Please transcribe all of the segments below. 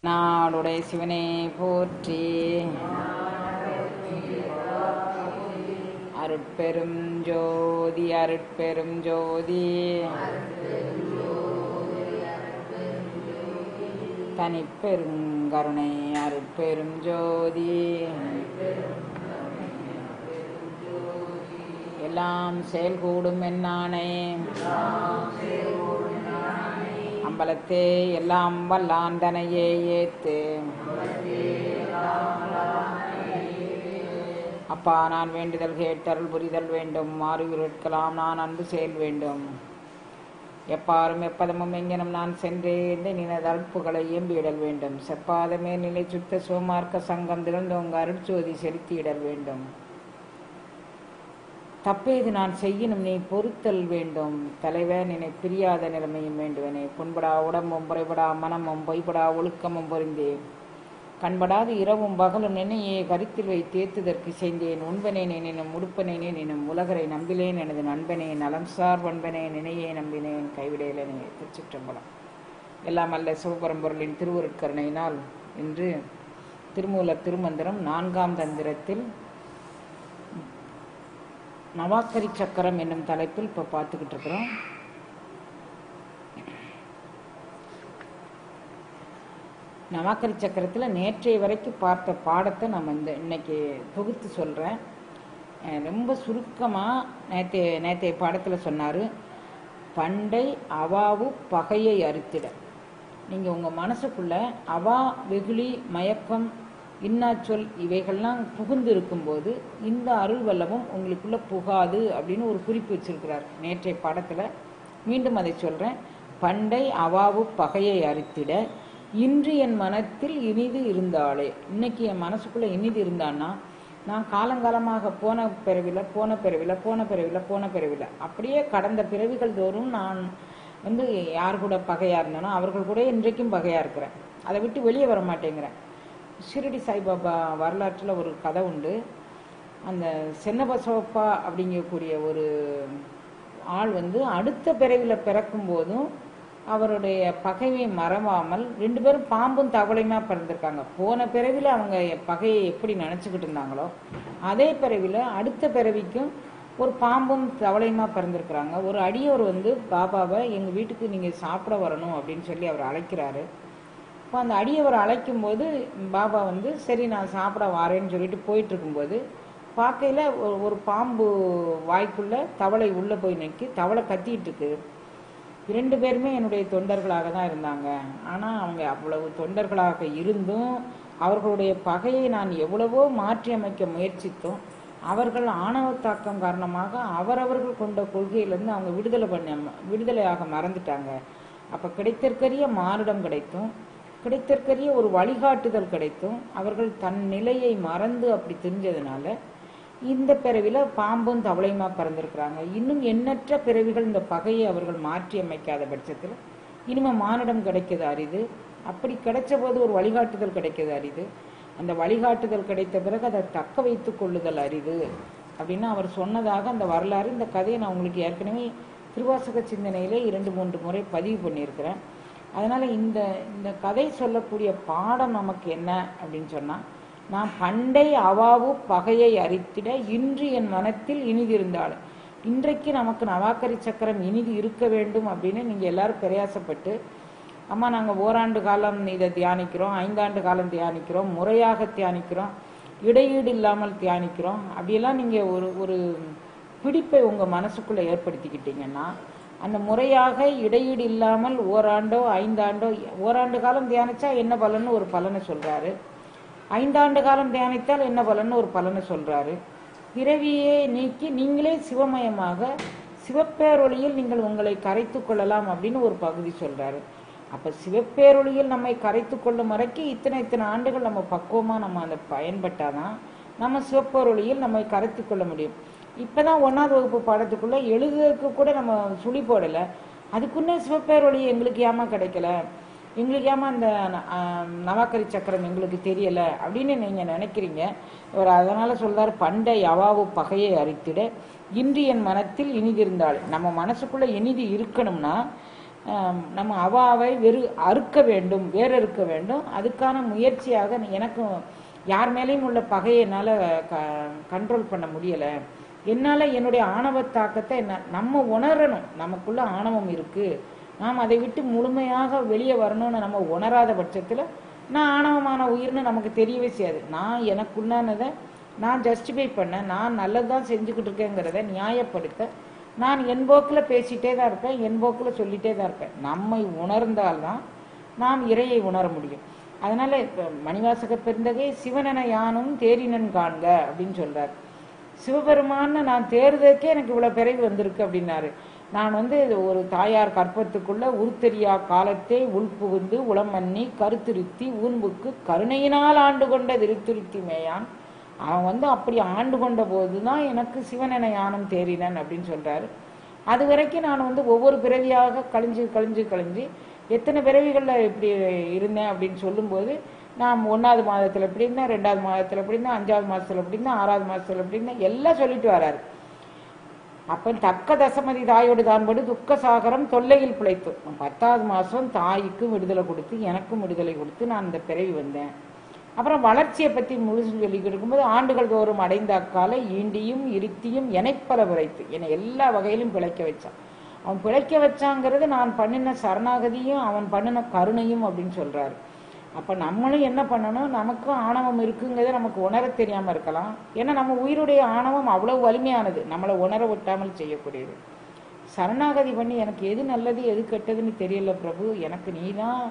நாளுடைய சிவனே போற்றி. அருட்பெரும் ஜோதி அருட்பெரும் ஜோதி தனிப்பெருங்கருணை அருட்பெரும் ஜோதி எல்லாம் செயல்கூடும் என்னானே அம்பலத்தே எல்லாம் வல்லாந்தனையே ஏத்து. அப்பா நான் வேண்டுதல் கேட்டருள் புரிதல் வேண்டும். மாறுவிருட்கலாம் நான் அன்பு செயல் வேண்டும். எப்பாரும் எப்பதமும் எங்கெனும் நான் சென்றேன் நினது அற்புகளை எம்பிடல் வேண்டும். செப்பாதமே நிலை சுத்த சோமார்க்க சங்கம் திறந்தோங்க அருட்சோதி செலுத்தியிடல் வேண்டும். தப்பேது நான் செய்யணும் நீ பொறுத்தல் வேண்டும். தலைவன் என்னை பிரியாத நிலைமையும் வேண்டுவனே. புண்படா உடம்பும் புறைபடா மனமும் பொய்படா ஒழுக்கமும் பொறிந்தேன். கண்படாது இரவும் பகலும் என்னையே கருத்தில் வைத்தேத்துதற்கு செய்தேன். உண்பனேன் எனினும் உடுப்பனேனே எனினும் உலகரை நம்பிலேன். எனது நண்பனே நலம் சார் பண்பனே நினையே நம்பினேன் கைவிடையிலனே. திருச்சிற்றம்பலம். எல்லாம் அல்ல சிவபரம்பொருளின் திருவருட்கருணையினால் இன்று திருமூலர் திருமந்திரம் 4ஆம் தந்திரத்தில் நவாக்கரி சக்கரம் என்னும் தலைப்பில் இப்போ பார்த்துக்கிட்டு இருக்கிறோம். நவாக்கரி சக்கரத்தில் நேற்றைய வரைக்கும் பார்த்த பாடத்தை நம்ம இன்னைக்கு தொகுத்து சொல்கிறேன். ரொம்ப சுருக்கமாக நேற்றைய பாடத்தில் சொன்னார், பண்டை அவாவு பகையை அறுத்திட. நீங்கள் உங்கள் மனசுக்குள்ள அவா வெகுளி மயக்கம் இன்னாச்சொல் இவைகள்லாம் புகுந்து இருக்கும்போது இந்த அருள் வல்லமும் உங்களுக்குள்ள புகாது அப்படின்னு ஒரு குறிப்பு வச்சிருக்கிறார் நேற்றைய பாடத்தில். மீண்டும் அதை சொல்கிறேன். பண்டை அவாவு பகையை அறுத்திட இன்று என் மனத்தில் இனிது இருந்தாலே. இன்னைக்கு என் மனசுக்குள்ள இனிது இருந்தான்னா நான் காலங்காலமாக போன பிறவில அப்படியே கடந்த பிறவிகள் தோறும் நான் யார் கூட பகையா இருந்தேனோ அவர்கள் கூட இன்றைக்கும் பகையா இருக்கிறேன். அதை விட்டு வெளியே வர மாட்டேங்கிறேன். ஷிரடி சாய்பாபா வரலாற்றில் ஒரு கதை உண்டு. அந்த சென்னபசவப்பா அப்படிங்கக்கூடிய ஒரு ஆள் அடுத்த பிறவியில் பிறக்கும் போதும் அவருடைய பகையை மறவாமல் 2 பேரும் பாம்பும் தவளையுமா பிறந்திருக்காங்க. போன பிறவியில் அவங்க பகையை எப்படி நினச்சிக்கிட்டு இருந்தாங்களோ அதே பிறவியில் அடுத்த பிறவிக்கும் ஒரு பாம்பும் தவளையுமா பிறந்திருக்கிறாங்க. ஒரு அடியவர் பாபாவை எங்கள் வீட்டுக்கு நீங்கள் சாப்பிட வரணும் அப்படின்னு சொல்லி அவர் அழைக்கிறாரு. இப்போ அந்த அடியவர் அழைக்கும் போது பாபா சரி நான் சாப்பிட வரேன்னு சொல்லிட்டு போயிட்டு இருக்கும்போது பார்க்கையில் ஒரு பாம்பு வாய்க்குள்ள தவளை உள்ளே போய் நிற்கி தவளை கத்திட்டு இருக்கு. 2 பேருமே என்னுடைய தொண்டர்களாக தான் இருந்தாங்க. ஆனால் அவங்க அவ்வளவு தொண்டர்களாக இருந்தும் அவர்களுடைய பகையை நான் எவ்வளவோ மாற்றி அமைக்க முயற்சித்தோம். அவர்கள் ஆணவ தாக்கம் காரணமாக அவரவர்கள் கொண்ட கொள்கையிலேருந்து அவங்க விடுதலையாக மறந்துட்டாங்க. அப்போ கிடைத்திருக்கிற மானுடம் கிடைத்தும் கிடைத்திருக்கிற ஒரு வழிகாட்டுதல் கிடைத்தும் அவர்கள் தன் நிலையை மறந்து அப்படி தெரிஞ்சதுனால இந்த பிறவில பாம்பும் தவளையுமா பிறந்திருக்கிறாங்க. இன்னும் எண்ணற்ற பிறவிகள் இந்த பகையை அவர்கள் மாற்றி அமைக்காத பட்சத்தில் இனிமேல் மானுடம் கிடைக்கிறது அரிது. அப்படி கிடைச்ச போது ஒரு வழிகாட்டுதல் கிடைக்கிறது அரிது. அந்த வழிகாட்டுதல் கிடைத்த பிறகு அதை தக்க வைத்து கொள்ளுதல் அரிது அப்படின்னு அவர் சொன்னதாக அந்த வரலாறு. இந்த கதையை நான் உங்களுக்கு ஏற்கனவே திருவாசக சிந்தனையிலே 2-3 முறை பதிவு பண்ணியிருக்கிறேன். அதனால் இந்த கதை சொல்லக்கூடிய பாடம் நமக்கு என்ன அப்படின்னு சொன்னால், நான் பண்டை அவாவு பகையை அரித்திட இன்று என் மனத்தில் இனிது இருந்தாலும். இன்றைக்கு நமக்கு நவாக்கரி சக்கரம் இனிது இருக்க வேண்டும் அப்படின்னு நீங்கள் எல்லாரும் பிரயாசப்பட்டு, அம்மா நாங்கள் ஓராண்டு காலம் இதை தியானிக்கிறோம், 5 ஆண்டு காலம் தியானிக்கிறோம், முறையாக தியானிக்கிறோம், இடையீடு இல்லாமல் தியானிக்கிறோம், அப்படியெல்லாம் நீங்கள் ஒரு பிடிப்பை உங்கள் மனசுக்குள்ளே ஏற்படுத்திக்கிட்டீங்கன்னா அந்த முறையாக இடையீடு இல்லாமல் ஓராண்டோ 5 ஆண்டோ, ஓராண்டு காலம் தியானிச்சா என்ன பலன்னு ஒரு பலனை சொல்றாரு, 5 ஆண்டு காலம் தியானித்தால் என்ன பலன்னு ஒரு பலனை சொல்றாரு. பிறவியே நீக்கி நீங்களே சிவமயமாக சிவப்பேரொளியில் நீங்கள் உங்களை கரைத்து கொள்ளலாம் அப்படின்னு ஒரு பகுதி சொல்றாரு. அப்ப சிவப்பேரொளியில் நம்மை கரைத்து கொள்ளும் வரைக்கும் இத்தனை ஆண்டுகள் நம்ம பக்குவமா நம்ம அதை பயன்பட்டாதான் நம்ம சிவப்பேரொளியில் நம்மை கரைத்து கொள்ள முடியும். இப்பதான் 1ஆவது வகுப்பு பாடத்துக்குள்ள எழுதுறதுக்கு கூட நம்ம சுழி போடலை. அதுக்குன்னே சிவப்பேரொளி எங்களுக்கு ஏமா கிடைக்கல, எங்களுக்கு ஏமா அந்த நவாக்கரி சக்கரம் எங்களுக்கு தெரியலை அப்படின்னு நீங்கள் நினைக்கிறீங்க. இவர் அதனால் சொல்றார், பண்டை அவாவு பகையை அரித்திட இன்று என் மனத்தில் இனிதிருந்தாள். நம்ம மனசுக்குள்ளே இனிது இருக்கணும்னா நம்ம அவாவை அறுக்க வேண்டும், வேறறுக்க வேண்டும். அதுக்கான முயற்சியாக எனக்கும் யார் மேலேயும் உள்ள பகையை என்னால் கண்ட்ரோல் பண்ண முடியலை. என்னால் என்னுடைய ஆணவ தாக்கத்தை நம்ம உணரணும். நமக்குள்ள ஆணவம் இருக்குது, நாம் அதை விட்டு முழுமையாக வெளியே வரணும்னு நம்ம உணராத பட்சத்தில் நான் ஆணவமான உயிர்னு நமக்கு தெரியவே செய்யாது. நான் எனக்குள்ளானதை நான் ஜஸ்டிஃபை பண்ண, நான் நல்லதுதான் செஞ்சுக்கிட்டு இருக்கேங்கிறத நியாயப்படுத்த நான் என் போக்கில் பேசிகிட்டே தான் இருப்பேன், என் போக்கில் சொல்லிகிட்டே தான் இருப்பேன். நம்மை உணர்ந்தால்தான் நாம் இறையை உணர முடியும். அதனால் இப்போ மணிவாசக பெருந்தகை சிவனென யானும் தேரினன் காண்க அப்படின்னு சொல்கிறார். சிவபெருமான்னு நான் தேர்தலுக்கே எனக்கு இவ்வளோ பிறவி வந்திருக்கு அப்படின்னாரு. நான் ஒரு தாயார் கற்பத்துக்குள்ள உருத்தெரியா காலத்தை உள்புகுந்து உளமண்ணி கருத்துருத்தி ஊன்புக்கு கருணையினால் ஆண்டு கொண்ட திருத்துருத்தி மேயான். அவன் அப்படி ஆண்டு கொண்ட போது தான் எனக்கு சிவனென யானும் தேறினன் அப்படின்னு சொல்கிறாரு. அது வரைக்கும் நான் ஒவ்வொரு பிறவியாக கழிஞ்சு எத்தனை பிறவிகளில் இப்படி இருந்தேன் அப்படின்னு சொல்லும்போது, நான் 1வது மாதத்தில் எப்படி இருந்தேன், 2வது மாதத்தில் எப்படி இருந்தேன், 5வது மாதத்தில் எப்படி இருந்தேன், 6வது மாதத்தில் எப்படி இருந்தேன், எல்லாம் சொல்லிட்டு வராரு. அப்போ தக்க தசமதி தாயோடு தான்படு துக்க சாகரம் தொல்லையில் பிழைத்து 10வது மாதம் தாய்க்கும் விடுதலை கொடுத்து எனக்கும் விடுதலை கொடுத்து நான் இந்த பிறவி வந்தேன். அப்புறம் வளர்ச்சியை பற்றி முழுசு சொல்லிக்கிட்டு இருக்கும்போது ஆண்டுகள் தோறும் அடைந்த அக்காலை ஈண்டியும் இருத்தியும் எனைப்பல விரைத்து என்னை எல்லா வகையிலும் பிழைக்க வச்சான். அவன் பிழைக்க வச்சாங்கிறது நான் பண்ணின சரணாகதியும் அவன் பண்ணின கருணையும் அப்படின்னு சொல்கிறாரு. அப்போ நம்மளும் என்ன பண்ணணும், நமக்கும் ஆணவம் இருக்குங்கிறத நமக்கு உணர தெரியாமல் இருக்கலாம். ஏன்னா நம்ம உயிருடைய ஆணவம் அவ்வளவு வலிமையானது, நம்மளை உணர விட்டாமல் செய்யக்கூடியது. சரணாகதி பண்ணி எனக்கு எது நல்லது எது கெட்டதுன்னு தெரியல பிரபு, எனக்கு நீ தான்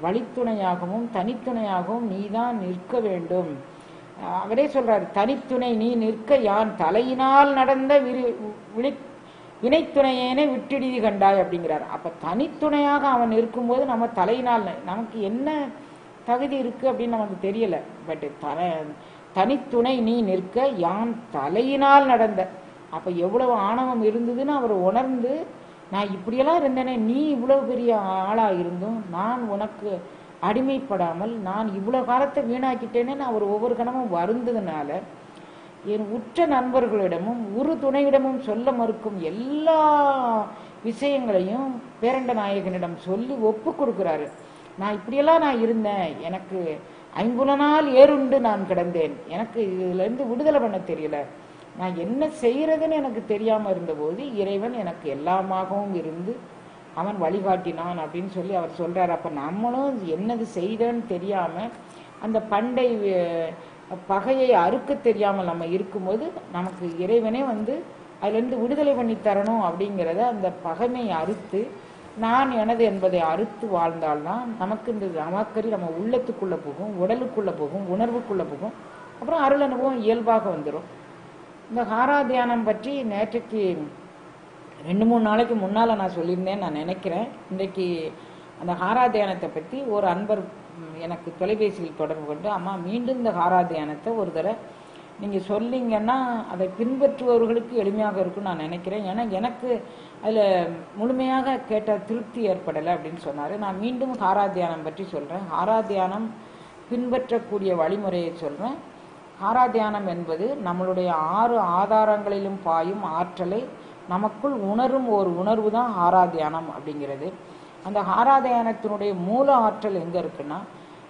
வழித்துணையாகவும் தனித்துணையாகவும் நீ தான் நிற்க வேண்டும். அவரே சொல்றாரு, தனித்துணை நீ நிற்க யான் தலையினால் நடந்த வினைத்துணையேனே விட்டுடிதி கண்டாய் அப்படிங்கிறார். அப்ப தனித்துணையாக அவன் இருக்கும்போது நம்ம தலையினால் நமக்கு என்ன தகுதி இருக்கு அப்படின்னு நமக்கு தெரியல. பட் தனித்துணை நீ நிற்க யான் தலையினால் நடந்த, அப்ப எவ்வளவு ஆணவம் இருந்ததுன்னு அவர் உணர்ந்து, நான் இப்படியெல்லாம் இருந்தேனே, நீ இவ்வளவு பெரிய ஆளா இருந்தும் நான் உனக்கு அடிமைப்படாமல் நான் இவ்வளவு காலத்தை வீணாக்கிட்டேன்னு அவர் ஒவ்வொரு கணமும் வருந்ததுனால என் உற்ற நண்பர்களிடமும் உரு துணையிடமும் சொல்ல மறுக்கும் எல்லா விஷயங்களையும் பேரண்ட நாயகனிடம் சொல்லி ஒப்பு கொடுக்குறாரு. நான் இப்படியெல்லாம் நான் இருந்தேன், எனக்கு 5 நாள் ஏறுண்டு நான் கிடந்தேன், எனக்கு இதுலேருந்து விடுதலை பண்ண தெரியல, நான் என்ன செய்யறதுன்னு எனக்கு தெரியாமல் இருந்தபோது இறைவன் எனக்கு எல்லாமாகவும் இருந்து அவன் வழிகாட்டினான் அப்படின்னு சொல்லி அவர் சொல்றாரு. அப்ப நம்மளும் என்னது செய்தன்னு தெரியாம அந்த பண்டை பகையை அறுக்க தெரியாமல் நம்ம இருக்கும்போது நமக்கு இறைவனே அதுலேருந்து விடுதலை பண்ணி தரணும் அப்படிங்கிறத அந்த பகைமையை அறுத்து நான் எனது என்பதை அறுத்து வாழ்ந்தால்தான் நமக்கு இந்த நமக்கறி நம்ம உள்ளத்துக்குள்ள போகும், உடலுக்குள்ள போகும், உணர்வுக்குள்ள போகும், அப்புறம் அருள் அனுபவம் இயல்பாக வந்துடும். இந்த ஹாரா தியானம் பற்றி நேற்றைக்கு 2-3 நாளைக்கு முன்னால் நான் சொல்லியிருந்தேன் நான் நினைக்கிறேன். இன்றைக்கு அந்த ஹாரா தியானத்தை பற்றி ஒரு அன்பர் எனக்கு தொலைபேசியில் தொடர்பு கொண்டு, அம்மா மீண்டும் இந்த ஹாரா தியானத்தை ஒரு தடவை நீங்கள் சொல்லிங்கன்னா அதை பின்பற்றுபவர்களுக்கு எளிமையாக இருக்கும்னு நான் நினைக்கிறேன். ஏன்னா எனக்கு அதில் முழுமையாக கேட்ட திருப்தி ஏற்படலை அப்படின்னு சொன்னார். நான் மீண்டும் ஹாரா தியானம் பற்றி சொல்கிறேன். ஹாரா தியானம் பின்பற்றக்கூடிய வழிமுறையை சொல்கிறேன். ஹாரா தியானம் என்பது நம்மளுடைய 6 ஆதாரங்களிலும் பாயும் ஆற்றலை நமக்குள் உணரும் ஒரு உணர்வு தான் ஹாரா தியானம் அப்படிங்கிறது. அந்த ஹாரா தியானத்தினுடைய மூல ஆற்றல் எங்கே இருக்குன்னா,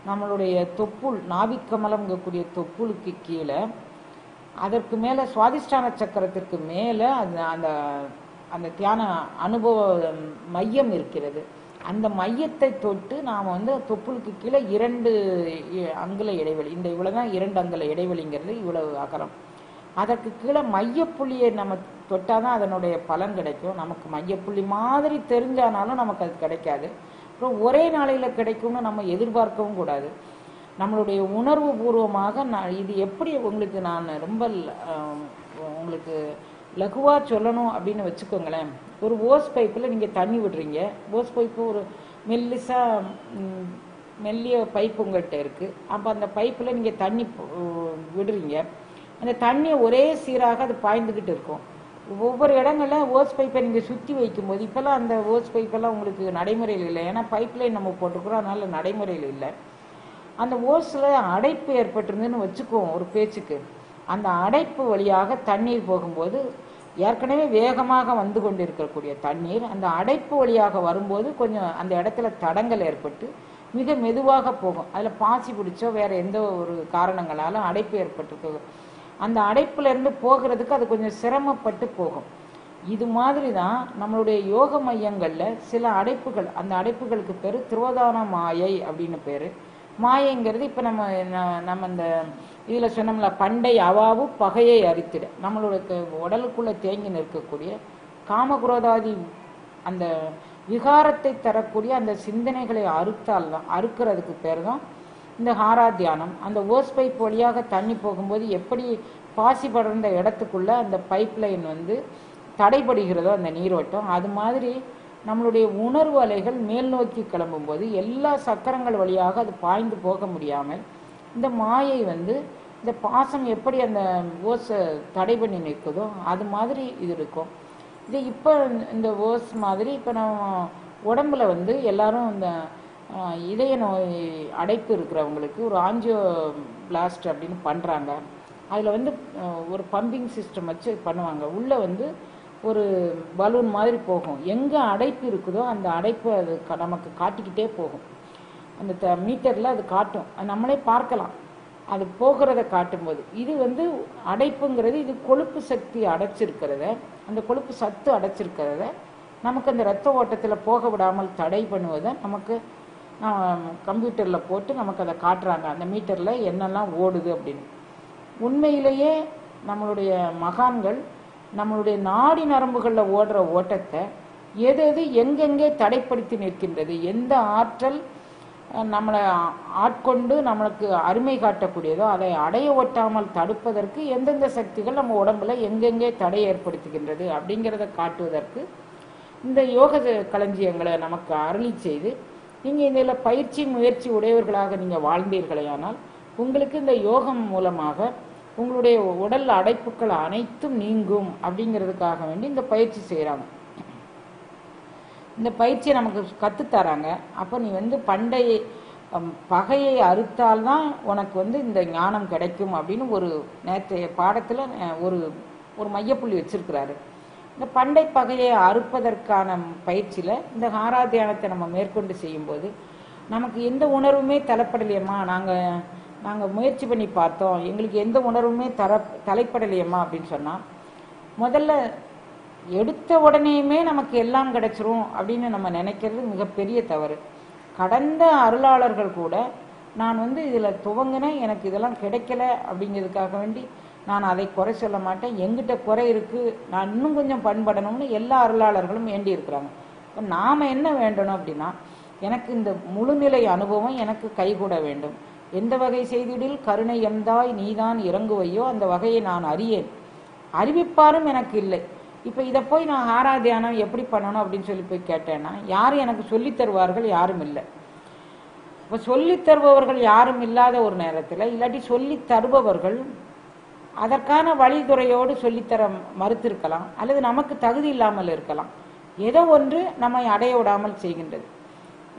நம்மளுடைய தொப்புள் நாபிக்கமலம்ங்கக்கூடிய தொப்புளுக்கு கீழே அதற்கு மேலே சுவாதிஷ்டான சக்கரத்திற்கு மேலே அந்த அந்த தியான அனுபவ மையம் இருக்கிறது. அந்த மையத்தை தொட்டு நாம் தொப்புளுக்கு கீழே 2 அங்குல இடைவெளி, இந்த இவ்வளவுதான் 2 அங்குல இடைவெளிங்கிறது, இவ்வளவு அகலம். அதற்கு கீழே மையப்புள்ளியை நம்ம தொட்டாதான் அதனுடைய பலன் கிடைக்கும். நமக்கு மையப்புள்ளி மாதிரி தெரிஞ்சானாலும் நமக்கு அது கிடைக்காது. அப்புறம் ஒரே நாளையில் கிடைக்கும்னு நம்ம எதிர்பார்க்கவும் கூடாது. நம்மளுடைய உணர்வு பூர்வமாக இது எப்படி உங்களுக்கு நான் ரொம்ப உங்களுக்கு லகுவாக சொல்லணும் அப்படின்னு வச்சுக்கோங்களேன். ஒரு ஓஸ் பைப்பில் நீங்கள் தண்ணி விடுறீங்க. ஓஸ் பைப்பு ஒரு மெல்லிய பைப்பு உங்கள்கிட்ட இருக்குது. அப்போ அந்த பைப்பில் நீங்கள் தண்ணி விடுறீங்க. அந்த தண்ணியை ஒரே சீராக அது பாய்ந்துக்கிட்டு இருக்கும். ஒவ்வொரு இடங்களில் ஓஸ் பைப்பை நீங்கள் சுற்றி வைக்கும்போது, இப்போல்லாம் அந்த ஓஸ் பைப்பெல்லாம் உங்களுக்கு நடைமுறையில் இல்லை. ஏன்னா பைப்லைன் நம்ம போட்டிருக்கிறோம், அதனால் நடைமுறையில் இல்லை. அந்த ஓஸில் அடைப்பு ஏற்பட்டிருந்துன்னு வச்சுக்குவோம் ஒரு பேச்சுக்கு. அந்த அடைப்பு வழியாக தண்ணீர் போகும்போது ஏற்கனவே வேகமாக வந்து கொண்டிருக்கக்கூடிய தண்ணீர் அந்த அடைப்பு வழியாக வரும்போது கொஞ்சம் அந்த இடத்துல தடங்கள் ஏற்பட்டு மிக மெதுவாக போகும். அதில் பாசி பிடிச்சோ வேற எந்த ஒரு காரணங்களாலும் அடைப்பு ஏற்பட்டிருக்கு. அந்த அடைப்புல இருந்து போகிறதுக்கு அது கொஞ்சம் சிரமப்பட்டு போகும். இது மாதிரி தான் நம்மளுடைய யோக மையங்களில் சில அடைப்புகள், அந்த அடைப்புகளுக்கு பேர் திரோதான மாயை அப்படின்னு பேர். மாயைங்கிறது இப்போ நம்ம இந்த இதில் சொன்னோம்ல, பண்டை அவாவு பகையை அரித்திட, நம்மளுடைய உடலுக்குள்ளே தேங்கி நிற்கக்கூடிய காமகுரோதாதி அந்த விகாரத்தை தரக்கூடிய அந்த சிந்தனைகளை அறுத்தால்தான், அறுக்கிறதுக்கு பேர் தான் இந்த ஹாரா தியானம். அந்த ஓஸ் பைப் வழியாக தண்ணி போகும்போது எப்படி பாசி படர்ந்த இடத்துக்குள்ள அந்த பைப் லைன் வந்து தடைபடுகிறதோ அந்த நீரோட்டம், அது மாதிரி நம்மளுடைய உணர்வு அலைகள் மேல் நோக்கி கிளம்பும்போது எல்லா சக்கரங்கள் வழியாக அது பாய்ந்து போக முடியாமல் இந்த மாயை வந்து இந்த பாசம் எப்படி அந்த ஓஸை தடை பண்ணி நிற்குதோ அது மாதிரி இது இருக்கும். இது இப்போ இந்த ஓஸ் மாதிரி இப்போ நம்ம உடம்புல வந்து எல்லாரும் இந்த இதய நோய் அடைப்பு இருக்கிறவங்களுக்கு ஒரு ஆஞ்சியோ பிளாஸ்ட் அப்படின்னு பண்ணுறாங்க. அதில் வந்து ஒரு பம்பிங் சிஸ்டம் வச்சு பண்ணுவாங்க. உள்ளே வந்து ஒரு பலூன் மாதிரி போகும். எங்கே அடைப்பு இருக்குதோ அந்த அடைப்பு அது நமக்கு காட்டிக்கிட்டே போகும். அந்த மீட்டரில் அது காட்டும். அது நம்மளே பார்க்கலாம் அது போகிறத காட்டும்போது. இது வந்து அடைப்புங்கிறது இது கொழுப்பு சக்தி அடைச்சிருக்கிறத, அந்த கொழுப்பு சத்து அடைச்சிருக்கிறத நமக்கு அந்த இரத்த ஓட்டத்தில் போக விடாமல் தடை பண்ணுவதை நமக்கு கம்ப்யூட்டரில் போட்டு நமக்கு அதை காட்டுறாங்க. அந்த மீட்டரில் என்னெல்லாம் ஓடுது அப்படின்னு. உண்மையிலேயே நம்மளுடைய மகான்கள் நம்மளுடைய நாடி நரம்புகளில் ஓடுற ஓட்டத்தை எது எது எங்கெங்கே தடைப்படுத்தி நிற்கின்றது, எந்த ஆற்றல் நம்மளை ஆட்கொண்டு நம்மளுக்கு அருமை காட்டக்கூடியதோ அதை அடைய ஒட்டாமல் தடுப்பதற்கு எந்தெந்த சக்திகள் நம்ம உடம்புல எங்கெங்கே தடை ஏற்படுத்துகின்றது அப்படிங்கிறத காட்டுவதற்கு இந்த யோக களஞ்சியங்களை நமக்கு அருளி செய்து நீங்கள் இதில் பயிற்சி முயற்சி உடையவர்களாக நீங்கள் வாழ்ந்தீர்களேயானால் உங்களுக்கு இந்த யோகம் மூலமாக உங்களுடைய உடல் அடைப்புகள் அனைத்தும் நீங்கும் அப்படிங்கிறதுக்காக வேண்டி இந்த பயிற்சி செய்கிறாங்க. இந்த பயிற்சியை நமக்கு கற்றுத்தராங்க. அப்போ நீ வந்து பண்டைய பகையை அறுத்தால்தான் உனக்கு வந்து இந்த ஞானம் கிடைக்கும் அப்படின்னு ஒரு நேற்றைய பாடத்தில் ஒரு மையப்புள்ளி வச்சிருக்கிறாரு. இந்த பண்டை பகையை அறுப்பதற்கான பயிற்சியில் இந்த ஹாரா தியானத்தை நம்ம மேற்கொண்டு செய்யும்போது நமக்கு எந்த உணர்வுமே தலைப்படலையம்மா, நாங்கள் முயற்சி பண்ணி பார்த்தோம், எங்களுக்கு எந்த உணர்வுமே தலைப்படலையம்மா அப்படின்னு சொன்னால், முதல்ல எடுத்த உடனேயுமே நமக்கு எல்லாம் கிடைச்சிரும் அப்படின்னு நம்ம நினைக்கிறது மிகப்பெரிய தவறு. கடந்த அருளாளர்கள் கூட நான் வந்து இதில் துவங்கினேன், எனக்கு இதெல்லாம் கிடைக்கல அப்படிங்கிறதுக்காக வேண்டி நான் அதை குறை சொல்ல மாட்டேன், எங்கிட்ட குறை இருக்குது, நான் இன்னும் கொஞ்சம் பண்படணும்னு எல்லா அருளாளர்களும் வேண்டி இருக்கிறாங்க. இப்போ நாம் என்ன வேண்டணும் அப்படின்னா, எனக்கு இந்த முழுநிலை அனுபவம் எனக்கு கைகூட வேண்டும். எந்த வகை செய்திடில் கருணை எந்தாய் நீதான் இறங்குவையோ அந்த வகையை நான் அறியேன், அறிவிப்பாரும் எனக்கு இல்லை. இப்போ இதை போய் நான் ஹாரா தியானம் எப்படி பண்ணணும் அப்படின்னு சொல்லி போய் கேட்டேன்னா யாரும் எனக்கு சொல்லித் தருவார்கள் யாரும் இல்லை. இப்போ சொல்லித் தருபவர்கள் யாரும் இல்லாத ஒரு நேரத்தில், இல்லாட்டி சொல்லி தருபவர்கள் அதற்கான வழித்துறையோடு சொல்லித்தர மறுத்திருக்கலாம், அல்லது நமக்கு தகுதி இல்லாமல் இருக்கலாம். ஏதோ ஒன்று நம்மை அடைய விடாமல் செய்கின்றது.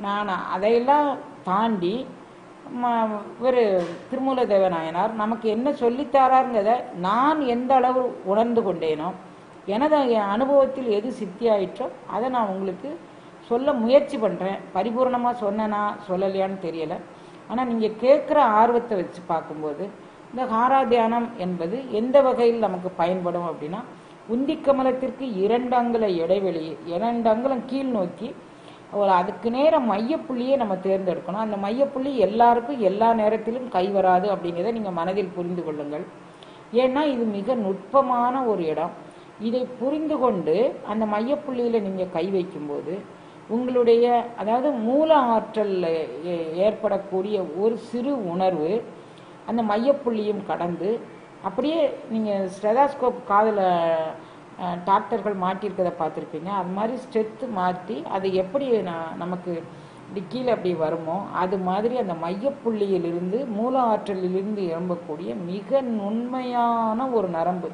நான் அதையெல்லாம் தாண்டி ஒரு திருமூல தேவநாயனார் நமக்கு என்ன சொல்லித்தாராங்கிறத நான் எந்த அளவு உணர்ந்து கொண்டேனோ, எனது அனுபவத்தில் எது சித்தியாயிற்றோ அதை நான் உங்களுக்கு சொல்ல முயற்சி பண்ணுறேன். பரிபூர்ணமாக சொன்னேனா சொல்லலையான்னு தெரியலை. ஆனால் நீங்கள் கேட்குற ஆர்வத்தை வச்சு பார்க்கும்போது இந்த ஹாரா தியானம் என்பது எந்த வகையில் நமக்கு பயன்படும் அப்படின்னா, உந்தி கமலத்திற்கு 2 அங்குல இடைவெளி, 2 அங்குலம் கீழ் நோக்கி அதுக்கு நேரம் மையப்புள்ளியே நம்ம தேர்ந்தெடுக்கணும். அந்த மையப்புள்ளி எல்லாருக்கும் எல்லா நேரத்திலும் கை வராது அப்படிங்கிறத நீங்கள் மனதில் புரிந்து கொள்ளுங்கள். ஏன்னா இது மிக நுட்பமான ஒரு இடம். இதை புரிந்து கொண்டு அந்த மையப்புள்ளியில் நீங்கள் கை வைக்கும்போது உங்களுடைய அதாவது மூல ஆற்றல் ஏற்படக்கூடிய ஒரு சிறு உணர்வு அந்த மையப்புள்ளியும் கடந்து அப்படியே நீங்கள் ஸ்டெதாஸ்கோப் காதில் டாக்டர்கள் மாட்டியிருக்கதை பார்த்துருப்பீங்க. அது மாதிரி ஸ்ட்ரெத்து மாற்றி அது எப்படி நமக்கு கீழே அப்படி வருமோ அது மாதிரி அந்த மையப்புள்ளியிலிருந்து மூல ஆற்றலிலிருந்து எழும்பக்கூடிய மிக நுண்மையான ஒரு நரம்பு,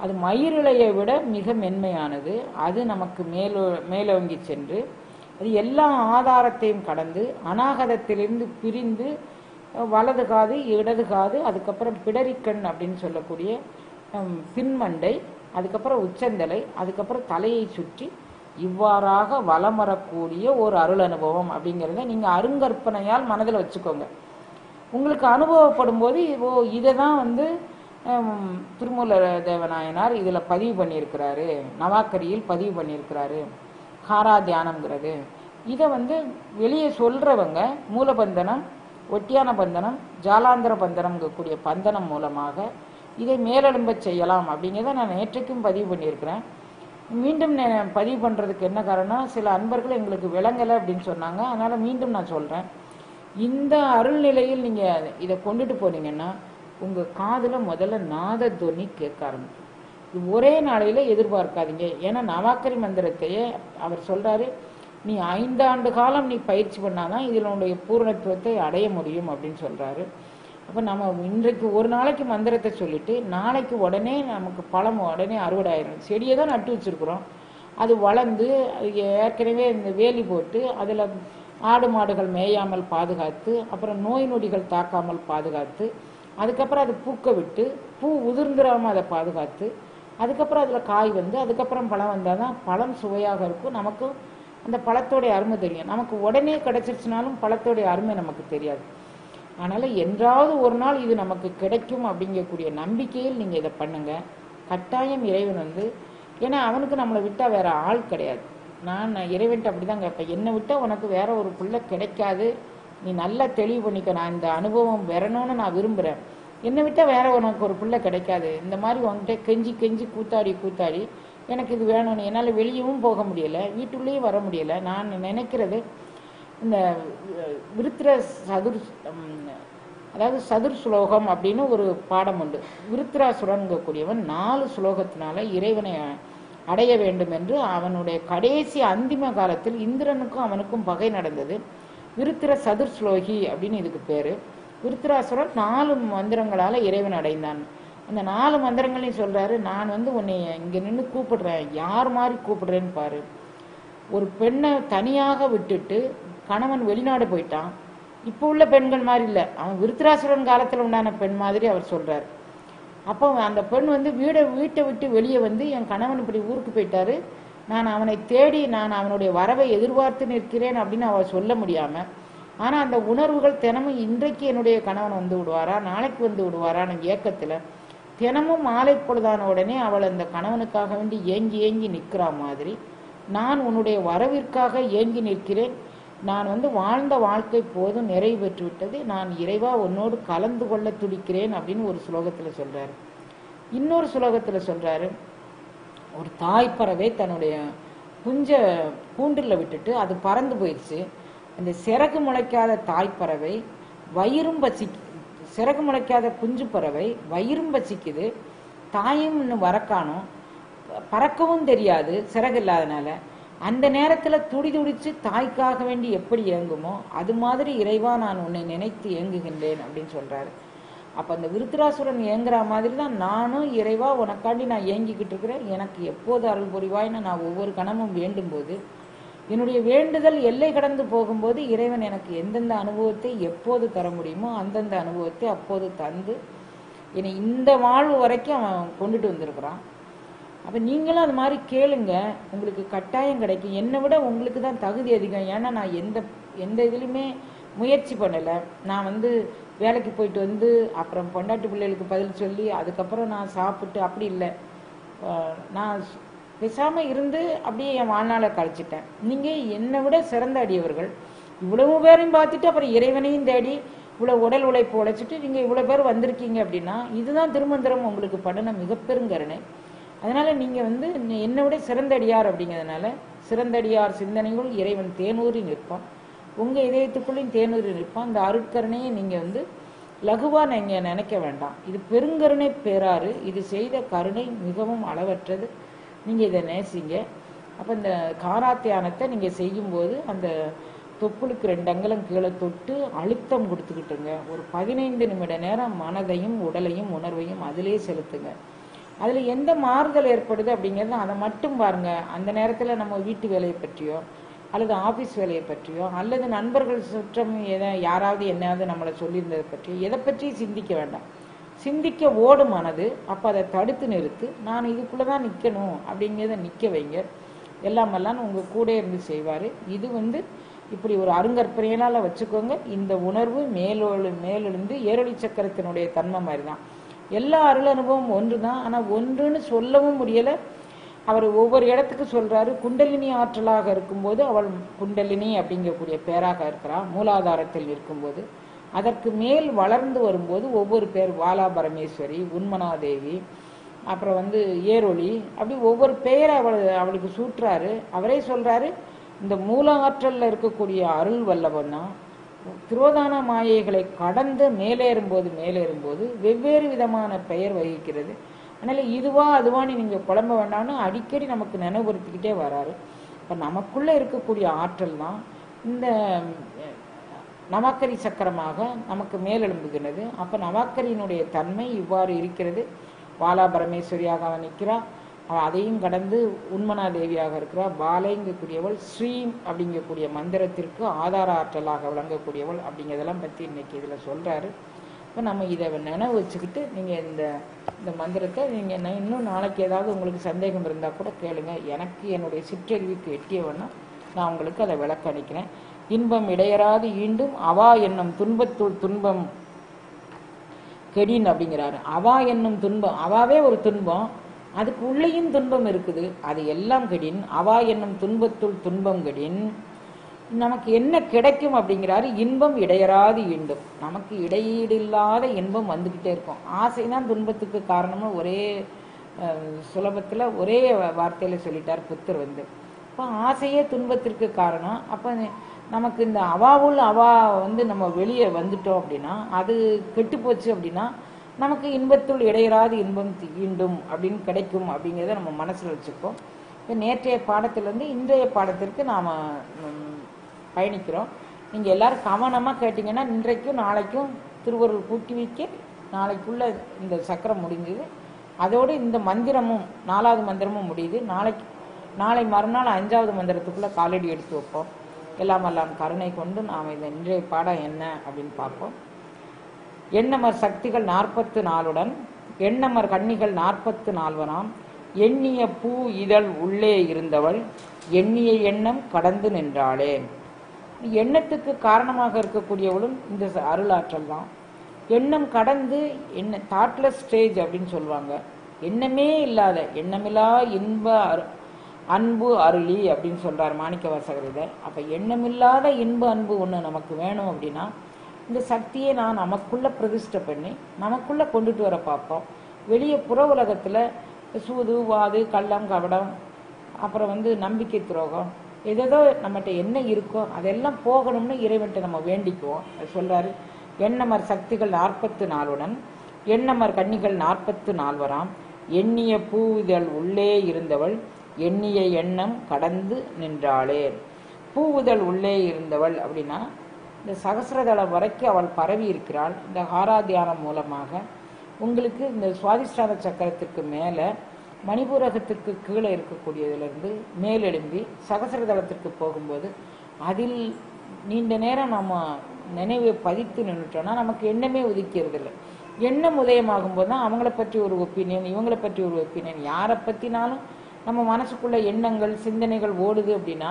அது மயிரிழையை விட மிக மென்மையானது. அது நமக்கு மேலோங்கி சென்று அது எல்லா ஆதாரத்தையும் கடந்து அநாகதத்திலிருந்து பிரிந்து வலது காது இடது காது அதுக்கப்புறம் பிடரிக்கண் அப்படின்னு சொல்லக்கூடிய பின்மண்டை அதுக்கப்புறம் உச்சந்தலை, அதுக்கப்புறம் தலையை சுற்றி இவ்வாறாக வலம் வரக்கூடிய ஒரு அருள் அனுபவம் அப்படிங்கிறத நீங்கள் அருங்கற்பனையால் மனதில் வச்சுக்கோங்க. உங்களுக்கு அனுபவப்படும் போது ஓ இதை தான் வந்து திருமூல தேவநாயனார் இதில் பதிவு பண்ணியிருக்கிறாரு, நவாக்கரியில் பதிவு பண்ணியிருக்கிறாரு, ஹாரா தியானம்ங்கிறது. இதை வந்து வெளியே சொல்கிறவங்க மூலபந்தனம், ஒட்டியான பந்தனம், ஜாலாந்திர பந்தனம்ங்கக்கூடிய பந்தனம் மூலமாக இதை மேலெழும்ப செய்யலாம் அப்படிங்கிறத நான் நேற்றைக்கும் பதிவு பண்ணியிருக்கிறேன். மீண்டும் பதிவு பண்ணுறதுக்கு என்ன காரணம், சில அன்பர்கள் எங்களுக்கு விளங்கலை அப்படின்னு சொன்னாங்க. அதனால் மீண்டும் நான் சொல்கிறேன், இந்த அருள்நிலையில் நீங்கள் இதை கொண்டுட்டு போனீங்கன்னா உங்கள் காதில் முதல்ல நாத துவனி கேட்க ஆரம்பிக்கும். இது ஒரே நாளையில் எதிர்பார்க்காதீங்க. ஏன்னா நவாக்கரி மந்திரத்தையே அவர் சொல்கிறாரு, நீ 5 ஆண்டு காலம் நீ பயிற்சி பண்ணாதான் இதனுடைய பூரணத்துவத்தை அடைய முடியும் அப்படின்னு சொல்கிறாரு. அப்போ நம்ம இன்றைக்கு ஒரு நாளைக்கு மந்திரத்தை சொல்லிட்டு நாளைக்கு உடனே நமக்கு பழம் உடனே அறுவடை ஆயிடும். செடியை தான் நட்டு வச்சுருக்குறோம், அது வளர்ந்து அது ஏற்கனவே இந்த வேலி போட்டு அதில் ஆடு மாடுகள் மேயாமல் பாதுகாத்து, அப்புறம் நோய் நொடிகள் தாக்காமல் பாதுகாத்து, அதுக்கப்புறம் அது பூக்க விட்டு பூ உதிர்ந்துடாமல் அதை பாதுகாத்து, அதுக்கப்புறம் அதில் காய் வந்து அதுக்கப்புறம் பழம் வந்தால் தான் பழம் சுவையாக இருக்கும். நமக்கு அந்த பழத்தோடைய அருமை தெரியும். நமக்கு உடனே கிடச்சிருச்சுனாலும் பழத்தோடைய அருமை நமக்கு தெரியாது. அதனால் என்றாவது ஒரு நாள் இது நமக்கு கிடைக்கும் அப்படிங்கக்கூடிய நம்பிக்கையில் நீங்கள் இதை பண்ணுங்கள். கட்டாயம் இறைவன் வந்து, ஏன்னா அவனுக்கு நம்மளை விட்டால் வேறு ஆள் கிடையாது. நான் இறைவன்ட்டு அப்படி தான் கேட்பேன், என்னை விட்டால் உனக்கு வேற ஒரு பிள்ளை கிடைக்காது, நீ நல்லா தெளிவு பண்ணிக்க, நான் இந்த அனுபவம் வரணும்னு நான் விரும்புகிறேன், என்னை விட்டால் வேற உனக்கு ஒரு பிள்ளை கிடைக்காது. இந்த மாதிரி உன்கிட்ட கெஞ்சி கெஞ்சி கூத்தாடி எனக்கு இது வேணும்னு என்னால் வெளியவும் போக முடியலை, வீட்டுள்ளேயும் வர முடியலை. நான் நினைக்கிறது இந்த விருத்திர அதாவது சதுர் சுலோகம் அப்படின்னு ஒரு பாடம் உண்டு. விருத்திராசுரன்கக்கூடியவன் 4 சுலோகத்தினால இறைவனை அடைய வேண்டும் என்று அவனுடைய கடைசி அந்திம காலத்தில் இந்திரனுக்கும் அவனுக்கும் பகை நடந்தது. விருத்திர சதுர் ஸ்லோகி அப்படின்னு இதுக்கு பேர். விருத்திராசுரன் 4 மந்திரங்களால் இறைவன் அடைந்தான். அந்த 4 மந்திரங்களையும் சொல்கிறாரு, நான் வந்து உன்னை இங்கே நின்று கூப்பிடுறேன், யார் மாதிரி கூப்பிடுறேன்னு பாரு. ஒரு பெண்ணை தனியாக விட்டுட்டு கணவன் வெளிநாடு போயிட்டான். இப்போ உள்ள பெண்கள் மாதிரி இல்லை, அவன் விருத்திராசுரன் காலத்தில் உண்டான பெண் மாதிரி அவர் சொல்கிறார். அப்போ அந்த பெண் வந்து வீட்டை விட்டு வெளியே வந்து, என் கணவன் இப்படி ஊருக்கு போயிட்டாரு, நான் அவனை தேடி நான் அவனுடைய வரவை எதிர்பார்த்து நிற்கிறேன் அப்படின்னு அவள் சொல்ல முடியாமல், ஆனால் அந்த உணர்வுகள் தினமும் இன்றைக்கு என்னுடைய கணவன் வந்து விடுவாரா, நாளைக்கு வந்து விடுவாரான்னு ஏக்கத்தில் தினமும் மாலை பொழுதான உடனே அவள் அந்த கணவனுக்காக வேண்டி ஏங்கி ஏங்கி நிற்கிற மாதிரி, நான் உன்னுடைய வரவிற்காக ஏங்கி நிற்கிறேன், நான் வந்து வாழ்ந்த வாழ்க்கை போதும் நிறைவு பெற்று விட்டது, நான் இறைவா உன்னோடு கலந்து கொள்ள துடிக்கிறேன் அப்படின்னு ஒரு ஸ்லோகத்தில் சொல்கிறாரு. இன்னொரு ஸ்லோகத்தில் சொல்கிறாரு, ஒரு தாய்ப்பறவை தன்னுடைய குஞ்சை கூண்டில் விட்டுட்டு அது பறந்து போயிடுச்சு. அந்த சிறகு முளைக்காத தாய்ப்பறவை வயிறும் பசிக்கு, சிறகு முளைக்காத குஞ்சு பறவை வயிறும் பசிக்குது, தாயும் இன்னும் வரக்கானோம், பறக்கவும் தெரியாது சிறகு இல்லாதனால. அந்த நேரத்தில் துடிச்சு தாய்க்காக வேண்டி எப்படி ஏங்குமோ அது மாதிரி இறைவா நான் உன்னை நினைத்து ஏங்குகின்றேன் அப்படின்னு சொல்கிறாரு. அப்போ அந்த விருத்திராசுரன் ஏங்குற மாதிரி தான் நானும் இறைவா உனக்காண்டி நான் ஏங்கிக்கிட்டு இருக்கிறேன், எனக்கு எப்போது அருள் புரிவாய்னு நான் ஒவ்வொரு கணமும் வேண்டும் போது, என்னுடைய வேண்டுதல் எல்லை கடந்து போகும்போது இறைவன் எனக்கு எந்தெந்த அனுபவத்தை எப்போது தர முடியுமோ அந்தந்த அனுபவத்தை அப்போது தந்து என்னை இந்த வாழ்வு வரைக்கும் அவன் கொண்டுட்டு வந்திருக்கிறான். அப்போ நீங்களும் அது மாதிரி கேளுங்க, உங்களுக்கு கட்டாயம் கிடைக்கும். என்னை விட உங்களுக்கு தான் தகுதி அதிகம். ஏன்னா நான் எந்த இதுலையுமே முயற்சி பண்ணலை. நான் வந்து வேலைக்கு போயிட்டு வந்து அப்புறம் பொண்டாட்டி பிள்ளைகளுக்கு பதில் சொல்லி அதுக்கப்புறம் நான் சாப்பிட்டு அப்படி இல்லை, நான் பேசாமல் இருந்து அப்படியே என் வாழ்நாளை கழிச்சிட்டேன். நீங்கள் என்னை விட சிறந்த அடியவர்கள், இவ்வளவு பேரையும் பார்த்துட்டு அப்புறம் இறைவனையும் தேடி இவ்வளோ உடல் உழைப்பு உழைச்சிட்டு நீங்கள் இவ்வளோ பேர் வந்திருக்கீங்க அப்படின்னா இதுதான் திருமந்திரம் உங்களுக்கு பண்ணின மிகப்பெருங்கருணை. அதனால் நீங்கள் வந்து என்னை விட சிறந்தடியார் அப்படிங்கிறதுனால சிறந்தடியார் சிந்தனைகள் இறைவன் தேனூறி நிற்பான், உங்கள் இதயத்துக்குள்ளேயும் தேனூறி நிற்பான். இந்த அருட்கருணையை நீங்கள் வந்து லகுவாக நீங்கள் நினைக்க வேண்டாம். இது பெருங்கருணை பேராறு, இது செய்த கருணை மிகவும் அளவற்றது. நீங்கள் இதை நேசிங்க. அப்போ இந்த காராத்தியானத்தை நீங்கள் செய்யும்போது அந்த தொப்புளுக்கு 2 அங்குலம் கீழே தொட்டு அழுத்தம் கொடுத்துக்கிட்டுங்க. ஒரு 15 நிமிட நேரம் மனதையும் உடலையும் உணர்வையும் அதிலே செலுத்துங்க. அதில் எந்த மாறுதல் ஏற்படுது அப்படிங்கிறது அதை மட்டும் பாருங்கள். அந்த நேரத்தில் நம்ம வீட்டு வேலையை பற்றியோ அல்லது ஆஃபீஸ் வேலையை பற்றியோ அல்லது நண்பர்கள் சுற்றம் யாராவது என்னையாவது நம்மளை சொல்லியிருந்ததை பற்றியோ எதை பற்றியும் சிந்திக்க வேண்டாம். சிந்திக்க ஓடும் மனது. அப்போ அதை தடுத்து நிறுத்து, நான் இதுக்குள்ளே தான் நிற்கணும் அப்படிங்கிறத நிற்க வைங்க. எல்லாம் உங்கள் கூட இருந்து செய்வார். இது இப்படி ஒரு அருங்கற்பனையினால் வச்சுக்கோங்க. இந்த உணர்வு மேலெழுந்து ஏரொளி சக்கரத்தினுடைய தன்மை மாதிரி தான். எல்லா அருள் அனுபவம் ஒன்று தான், ஆனால் ஒன்றுன்னு சொல்லவும் முடியலை. அவர் ஒவ்வொரு இடத்துக்கு சொல்கிறாரு. குண்டலினி ஆற்றலாக இருக்கும்போது அவள் குண்டலினி அப்படிங்கக்கூடிய பேராக இருக்கிறாள் மூலாதாரத்தில் இருக்கும்போது. அதற்கு மேல் வளர்ந்து வரும்போது ஒவ்வொரு பேர், வாலா பரமேஸ்வரி, உன்மனாதேவி, அப்புறம் ஏரொளி, அப்படி ஒவ்வொரு பெயரை அவளுக்கு சூட்டுறாரு. அவரே சொல்கிறாரு, இந்த மூல ஆற்றலில் இருக்கக்கூடிய அருள் வல்லவன்னா திரோதான மாயைகளை கடந்து மேலேறும்போது வெவ்வேறு விதமான பெயர் வகிக்கிறது. அதனால் இதுவா அதுவான்னு நீங்கள் குழம்ப வேண்டாம்னு அடிக்கடி நமக்கு நினைவுறுத்திக்கிட்டே வராரு. இப்போ நமக்குள்ளே இருக்கக்கூடிய ஆற்றல் தான் இந்த நவாக்கரி சக்கரமாக நமக்கு மேலெழும்புகிறது. அப்போ நவாக்கரியினுடைய தன்மை இவ்வாறு இருக்கிறது. பாலா பரமேஸ்வரியாக அவன் நிற்கிறான். அவன் அதையும் கடந்து உன்மனா தேவியாக இருக்கிறாள். பாலைங்கக்கூடியவள் ஸ்ரீம் அப்படிங்கக்கூடிய மந்திரத்திற்கு ஆதார ஆற்றலாக விளங்கக்கூடியவள் அப்படிங்கிறதெல்லாம் பற்றி இன்னைக்கு இதில் சொல்கிறாரு. இப்போ நம்ம இதை நினைவு வச்சுக்கிட்டு நீங்கள் இந்த மந்திரத்தை நீங்கள் இன்னும் நாளைக்கு ஏதாவது உங்களுக்கு சந்தேகம் இருந்தால் கூட கேளுங்க. எனக்கு என்னுடைய சிற்றறிவுக்கு எட்டியவன்னா நான் உங்களுக்கு அதை விளக்க அளிக்கிறேன். இன்பம் இடையராது ஈண்டும் அவா என்னும் துன்பத்துள் துன்பம் கெடின் அப்படிங்கிறாரு. அவா என்னும் துன்பம், அவாவே ஒரு துன்பம், அதுக்கு உள்ளேயும் துன்பம் இருக்குது, அது எல்லாம் கெடின். அவா என்னும் துன்பத்துள் துன்பம் கெடின் நமக்கு என்ன கிடைக்கும் அப்படிங்கிறாரு. இன்பம் இடையராது ஈண்டும், நமக்கு இடையீடு இல்லாத இன்பம் வந்துக்கிட்டே இருக்கும். ஆசைதான் துன்பத்துக்கு காரணமும் ஒரே சுலபத்தில் ஒரே வார்த்தையில் சொல்லிட்டார் புத்தர். இப்போ ஆசையே துன்பத்திற்கு காரணம். அப்போ நமக்கு இந்த அவாவுள் அவா நம்ம வெளியே வந்துட்டோம் அப்படின்னா, அது கெட்டு போச்சு அப்படின்னா நமக்கு இன்பத்துள் இடையராது இன்பம் ஈண்டும் அப்படின்னு கிடைக்கும் அப்படிங்கிறத நம்ம மனசில் வச்சுப்போம். இப்போ நேற்றைய பாடத்திலேருந்து இன்றைய பாடத்திற்கு நாம் பயணிக்கிறோம். நீங்கள் எல்லோரும் கவனமாக கேட்டிங்கன்னா இன்றைக்கும் நாளைக்கும் திருவருள் கூட்டி வைக்க நாளைக்குள்ளே இந்த சக்கரம் முடிஞ்சுது. அதோடு இந்த மந்திரமும் 4வது மந்திரமும் முடியுது. நாளை மறுநாள் 5வது மந்திரத்துக்குள்ளே காலடி எடுத்து வைப்போம். எல்லாம் கருணை கொண்டு நாம் இந்த இன்றைய பாடம் என்ன அப்படின்னு பார்ப்போம். எண்ணமர் சக்திகள் 44உடன் எண்ணமர் கன்னிகள் 44வனாம் எண்ணிய பூ இதழ் உள்ளே இருந்தவள் எண்ணிய எண்ணம் கடந்து நின்றாளே. எண்ணத்துக்கு காரணமாக இருக்கக்கூடியவளும் இந்த அருளாற்றல் தான். எண்ணம் கடந்து தாட்லெஸ் ஸ்டேஜ் அப்படின்னு சொல்லுவாங்க. எண்ணமே இல்லாத எண்ணமில்லா இன்ப அன்பு அருளி அப்படின்னு சொல்றார் மாணிக்க வாசகர் இதை. அப்ப எண்ணமில்லாத இன்ப அன்பு ஒன்று நமக்கு வேணும் அப்படின்னா இந்த சக்தியை நான் நமக்குள்ள பிரதிஷ்டை பண்ணி நமக்குள்ள கொண்டுட்டு வர பார்ப்போம். வெளியே புற உலகத்துல சூது வாது கள்ளம் கபடம் அப்புறம் நம்பிக்கை துரோகம் ஏதோ நம்மகிட்ட என்ன இருக்கோ அதெல்லாம் போகணும்னு இறைவன்கிட்ட நம்ம வேண்டிக்குவோம். சொல்றாரு, எண்ணமர் சக்திகள் 44உடன் எண்ணமர் கன்னிகள் 44வராம் எண்ணிய பூ இதழ் உள்ளே இருந்தவள் எண்ணிய எண்ணம் கடந்து நின்றாளே. பூவுதல் உள்ளே இருந்தவள் அப்படின்னா இந்த சகசிரதளம் வரைக்கும் அவள் பரவி இருக்கிறாள். இந்த ஆராத்தியானம் மூலமாக உங்களுக்கு இந்த சுவாதிஷ்டான சக்கரத்துக்கு மேலே மணிபூரகத்துக்கு கீழே இருக்கக்கூடியதிலிருந்து மேலெழும்பி சகசிரதளத்திற்கு போகும்போது அதில் நீண்ட நேரம் நம்ம நினைவை பதித்து நின்றுட்டோம்னா நமக்கு எண்ணமே உதிக்கிறது இல்லை. எண்ணம் உதயமாகும் போது தான் அவங்கள பற்றி ஒரு ஒப்பீனியன், இவங்களை பற்றி ஒரு ஒப்பீனியன், யாரை பற்றினாலும் நம்ம மனசுக்குள்ள எண்ணங்கள் சிந்தனைகள் ஓடுது அப்படின்னா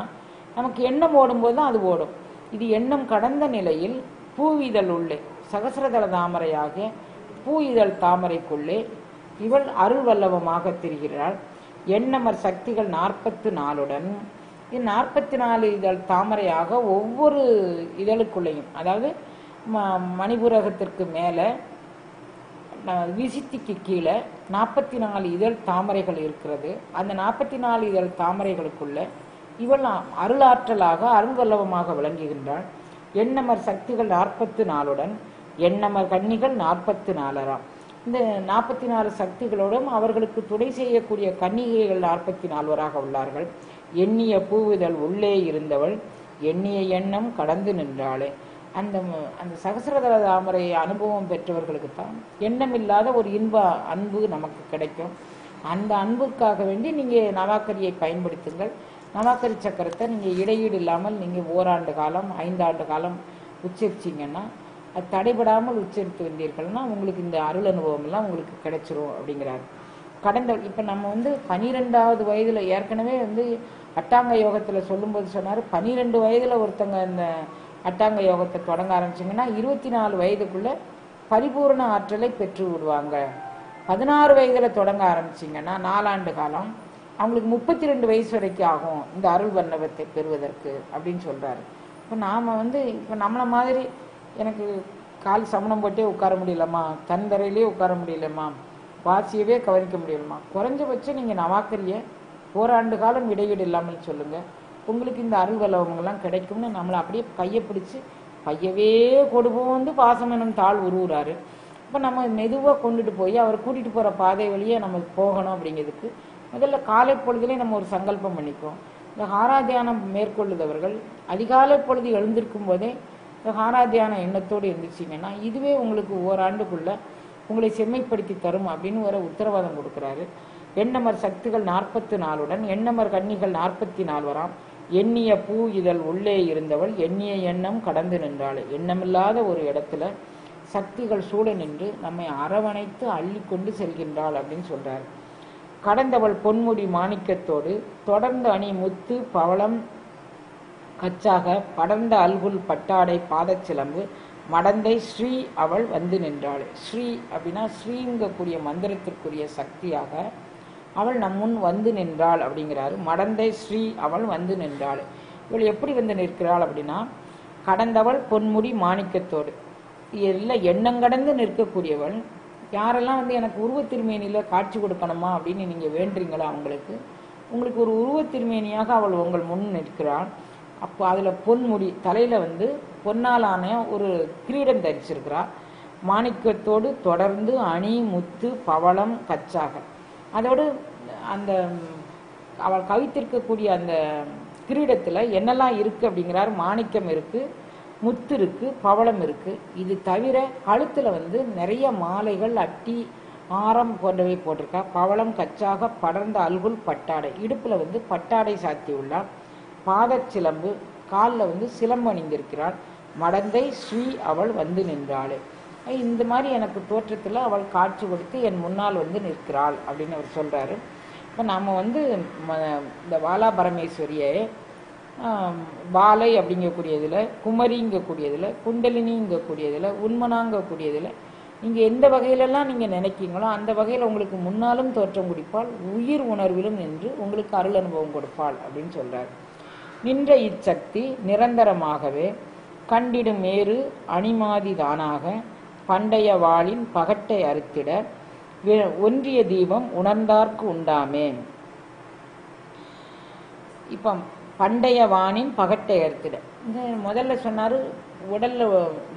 நமக்கு எண்ணம் ஓடும்போது தான் அது ஓடும். இது எண்ணம் கடந்த நிலையில் பூ இதழ் உள்ளே சகசிரதள தாமரையாக பூ இதழ் தாமரைக்குள்ளே இவள் அருள் வல்லவமாக திரிகிறாள். எண்ணமர் சக்திகள் 44உடன் 44 இதழ் தாமரையாக ஒவ்வொரு இதழுக்குள்ளேயும், அதாவது மணிபுரகத்திற்கு மேலே விசித்திக்கு கீழே 44 இதழ் தாமரைகள் இருக்கிறது. அந்த 44 இதழ் தாமரைகளுக்குள்ள இவள் அருளாற்றலாக அருள் வல்லவமாக விளங்குகின்றாள். எண்ணமர் சக்திகள் 44உடன் எண்ணமர் கன்னிகள் 44ஆம். இந்த 44 சக்திகளோடும் அவர்களுக்கு துணை செய்யக்கூடிய கன்னிகைகள் 44வராக உள்ளார்கள். எண்ணிய பூவிதழ் உள்ளே இருந்தவள் எண்ணிய எண்ணம் கடந்து நின்றாளே. அந்த சகசிரதள தாமரை அனுபவம் பெற்றவர்களுக்குத்தான் எண்ணமில்லாத ஒரு இன்ப அன்பு நமக்கு கிடைக்கும். அந்த அன்புக்காக வேண்டி நீங்கள் நவாக்கரியை பயன்படுத்துங்கள். நவாக்கரி சக்கரத்தை நீங்கள் இடையீடு இல்லாமல் நீங்கள் ஓராண்டு காலம் 5 ஆண்டு காலம் உச்சரிச்சிங்கன்னா அது தடைபடாமல் உச்சரித்து வந்தீர்கள்னா உங்களுக்கு இந்த அருள் அனுபவம் எல்லாம் உங்களுக்கு கிடைச்சிரும் அப்படிங்கிறாரு. கடந்த இப்போ நம்ம வந்து 12வது வயதில் ஏற்கனவே வந்து அட்டாங்க யோகத்தில் சொல்லும்போது சொன்னார், 12 வயதில் ஒருத்தங்க இந்த அட்டாங்க யோகத்தை தொடங்க ஆரம்பிச்சிங்கன்னா 24 வயதுக்குள்ளே பரிபூர்ண ஆற்றலை பெற்று விடுவாங்க. 16 வயதில் தொடங்க ஆரம்பிச்சிங்கன்னா 4 ஆண்டு காலம் அவங்களுக்கு 32 வயசு வரைக்கும் ஆகும் இந்த அருள் வண்ணவத்தை பெறுவதற்கு அப்படின்னு சொல்கிறாரு. இப்போ நாம் வந்து இப்போ நம்மளை மாதிரி எனக்கு கால் சமணம் போட்டே உட்கார முடியலம்மா, தந்தரையிலே உட்கார முடியலம்மா, வாசியவே கவனிக்க முடியலம்மா, குறைஞ்சபட்சம் நீங்கள் நவாக்கரிய ஓராண்டு காலம் இடைவெளி இல்லாமல் சொல்லுங்கள், உங்களுக்கு இந்த அருள் வல்லவங்கெல்லாம் கிடைக்கும்னு நம்மளை அப்படியே கையை பிடிச்சி பையவே கொடுப்போம் வந்து பாசமனம் தாழ் உருவுறாரு. இப்போ நம்ம மெதுவாக கொண்டுட்டு போய் அவர் கூட்டிகிட்டு போகிற பாதை வழியே நம்ம போகணும். அப்படிங்கிறதுக்கு முதல்ல காலை பொழுதுலேயே நம்ம ஒரு சங்கல்பம் பண்ணிக்குவோம். இந்த ஹாராத்தியானம் மேற்கொள்ளுதவர்கள் அதிகாலை பொழுது எழுந்திருக்கும் போதே இந்த ஹாராத்தியான எண்ணத்தோடு எழுந்திரிச்சிங்கன்னா இதுவே உங்களுக்கு ஓராண்டுக்குள்ளே உங்களை செம்மைப்படுத்தி தரும் அப்படின்னு ஒரு உத்தரவாதம் கொடுக்குறாரு. எண்ணமர் சக்திகள் 44 எண்ணமர் கன்னிகள் 44 வராம். எண்ணிய பூ இதழ் உள்ளே இருந்தவள் எண்ணிய எண்ணம் கடந்து நின்றாள். எண்ணமில்லாத ஒரு இடத்துல சக்திகள் சூழ நின்று நம்மை அரவணைத்து அள்ளி கொண்டு செல்கின்றாள் அப்படின்னு சொல்றாரு. கடந்தவள் பொன்முடி மாணிக்கத்தோடு தொடர்ந்து அணி முத்து பவளம் கச்சாக படர்ந்த அல்குல் பட்டாடை பாதச்சிலம்பு மடந்தை ஸ்ரீ அவள் வந்து நின்றாள். ஸ்ரீ அப்படின்னா ஸ்ரீங்கக்கூடிய மந்திரத்திற்குரிய சக்தியாக அவள் நம் முன் வந்து நின்றாள் அப்படிங்கிறாரு. மடந்தை ஸ்ரீ அவள் வந்து நின்றாள். இவள் எப்படி வந்து நிற்கிறாள் அப்படின்னா, கடந்தவள் பொன்முடி மாணிக்கத்தோடு எல்லாம் எண்ணங்கடந்து நிற்கக்கூடியவள். யாரெல்லாம் வந்து எனக்கு உருவத்திருமேனியில் காட்சி கொடுக்கணுமா அப்படின்னு நீங்கள் வேண்டுறீங்களோ உங்களுக்கு ஒரு உருவத்திருமேனியாக அவள் உங்கள் முன் நிற்கிறாள். அப்போ அதில் பொன்முடி தலையில் வந்து பொன்னாலான ஒரு கிரீடம் தரிச்சிருக்கிறாள். மாணிக்கத்தோடு தொடர்ந்து அணி முத்து பவளம் கச்சாக, அதோடு அந்த அவள் கவித்திருக்கக்கூடிய அந்த கிரீடத்தில் என்னெல்லாம் இருக்குது அப்படிங்கிறார். மாணிக்கம் இருக்குது, முத்து இருக்குது, பவளம் இருக்குது. இது தவிர கழுத்தில் வந்து நிறைய மாலைகள் அட்டி ஆரம் போன்றவை போட்டிருக்கா. பவளம் கச்சாக படர்ந்த அல்குல் பட்டாடை, இடுப்பில் வந்து பட்டாடை சாத்தி உள்ளார். பாதச்சிலம்பு, காலில் வந்து சிலம்பு அணிந்திருக்கிறாள். மடந்தை ஸ்ரீ அவள் வந்து நின்றாள். இந்த மாதிரி எனக்கு தோற்றத்தில் அவள் காட்சி கொடுத்து என் முன்னால் வந்து நிற்கிறாள் அப்படின்னு அவர் சொல்கிறாரு. இப்போ நம்ம வந்து இந்த வாலா பரமேஸ்வரியை பாலை அப்படிங்கக்கூடியதில், குமரிங்கக்கூடியதில், குண்டலினிங்கக்கூடியதில், உண்மனாங்கக்கூடியதில் நீங்கள் எந்த வகையிலெல்லாம் நீங்கள் நினைக்கிங்களோ அந்த வகையில் உங்களுக்கு முன்னாலும் தோற்றம் கொடுப்பாள், உயிர் உணர்விலும் நின்று உங்களுக்கு அருள் அனுபவம் கொடுப்பாள் அப்படின்னு சொல்கிறார். நின்ற இச்சக்தி நிரந்தரமாகவே கண்டிடும் மேறு அணிமாதி தானாக பண்டைய வாளின் பகட்டை அறுத்திட ஒன்றிய தீபம் உணர்ந்தார்க்கு உண்டாமே. இப்போ பண்டைய வானின் பகட்டை அறுத்திட, இந்த முதல்ல சொன்னார் உடல்ல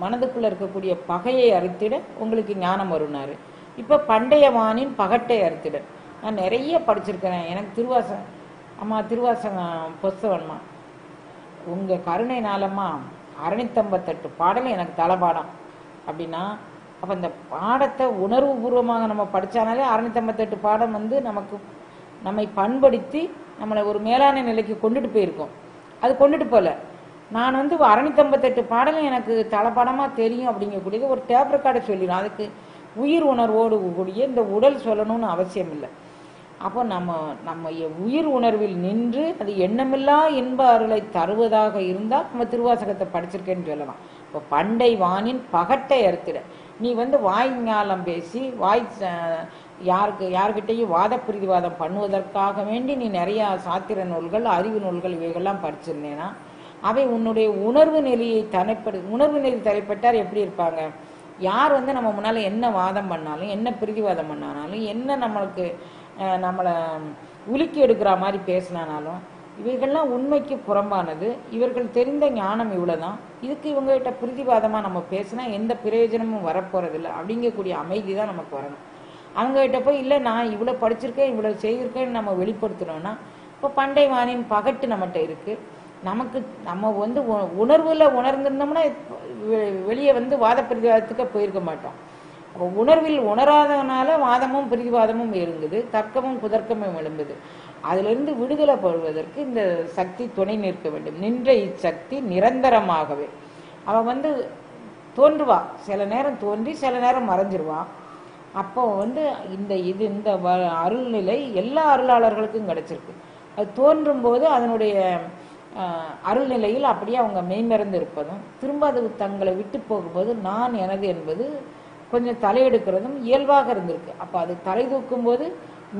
மனதுக்குள்ள இருக்கக்கூடிய பகையை அறுத்திட உங்களுக்கு ஞானம் வருனாரு. இப்போ பண்டைய வானின் பகட்டை அறுத்திட, நான் நிறைய படிச்சிருக்கிறேன், எனக்கு திருவாசகம் புஸ்தகம்மா, உங்கள் கருணை நாளம்மா 658 பாடல் எனக்கு தலைபாடம் அப்படின்னா, அப்போ அந்த பாடத்தை உணர்வு பூர்வமாக நம்ம படித்தானாலே 658 பாடம் வந்து நம்மை பண்படுத்தி நம்மளை ஒரு மேலான நிலைக்கு கொண்டுட்டு போயிருக்கோம். அது கொண்டுட்டு போகல. நான் வந்து 658 பாடலும் எனக்கு தலைப்பாடமாக தெரியும் அப்படிங்கக்கூடியது ஒரு டேப் ரெக்கார்டை சொல்லிடும். அதுக்கு உயிர் உணர்வோடு கூடிய இந்த உடல் சொல்லணும்னு அவசியம் இல்லை. அப்போ நம்ம உயிர் உணர்வில் நின்று அது எண்ணமில்லா இன்ப அருளை தருவதாக இருந்தால் நம்ம திருவாசகத்தை படிச்சிருக்கேன்னு சொல்லலாம். இப்போ பண்டை வானின் பகட்டை அறுத்திட, நீ வந்து வாய் ஞாலம் பேசி யார்கிட்டையும் வாத பிரதிவாதம் பண்ணுவதற்காக வேண்டி நீ நிறையா சாத்திர நூல்கள் அறிவு நூல்கள் இவைகள்லாம் படிச்சிருந்தேன்னா அவை உன்னுடைய உணர்வு நிலையை உணர்வு நிலை தலைப்பட்டார் எப்படி இருப்பாங்க? யார் வந்து நம்ம முன்னால் என்ன வாதம் பண்ணாலும் என்ன பிரதிவாதம் பண்ணாலும் என்ன நம்மளை உலுக்கி எடுக்கிற மாதிரி பேசினாலும் இவைகள்லாம் உண்மைக்கு புறம்பானது. இவர்கள் தெரிந்த ஞானம் இவ்வளோதான். இதுக்கு இவங்ககிட்ட பிரதிவாதமாக நம்ம பேசினா எந்த பிரயோஜனமும் வரப்போறதில்லை அப்படிங்கக்கூடிய அமைதி தான் நமக்கு வரணும். அவங்ககிட்ட போய் இல்லை நான் இவ்வளோ படிச்சிருக்கேன் இவ்வளோ செய்திருக்கேன்னு நம்ம வெளிப்படுத்தணும்னா, இப்போ பண்டை வானின் பகட்டு நம்மகிட்ட இருக்குது. நம்ம வந்து உணர்வில் உணர்ந்திருந்தோம்னா வெளியே வந்து வாத பிரதிவாதத்துக்கு போயிருக்க மாட்டோம். அப்போ உணர்வில் உணராதனால வாதமும் பிரதிவாதமும் எழுங்குது, தர்க்கமும் குதர்க்கமும் எழும்புது. அதிலிருந்து விடுதலை பெறுவதற்கு இந்த சக்தி துணை நிற்க வேண்டும். நின்ற இச்சக்தி நிரந்தரமாகவே அவள் வந்து தோன்றுவா, சில நேரம் தோன்றி சில நேரம் மறைஞ்சிருவா. அப்போ இந்த அருள்நிலை எல்லா அருளாளர்களுக்கும் கிடைச்சிருக்கு. அது தோன்றும் போது அதனுடைய அருள்நிலையில் அப்படியே அவங்க மெய்மறந்து இருப்பதும், திரும்ப அது தங்களை விட்டு போகும்போது நான் எனது என்பது கொஞ்சம் தலையெடுக்கிறதும் இயல்பாக இருந்திருக்கு. அப்போ அது தலை தூக்கும் போது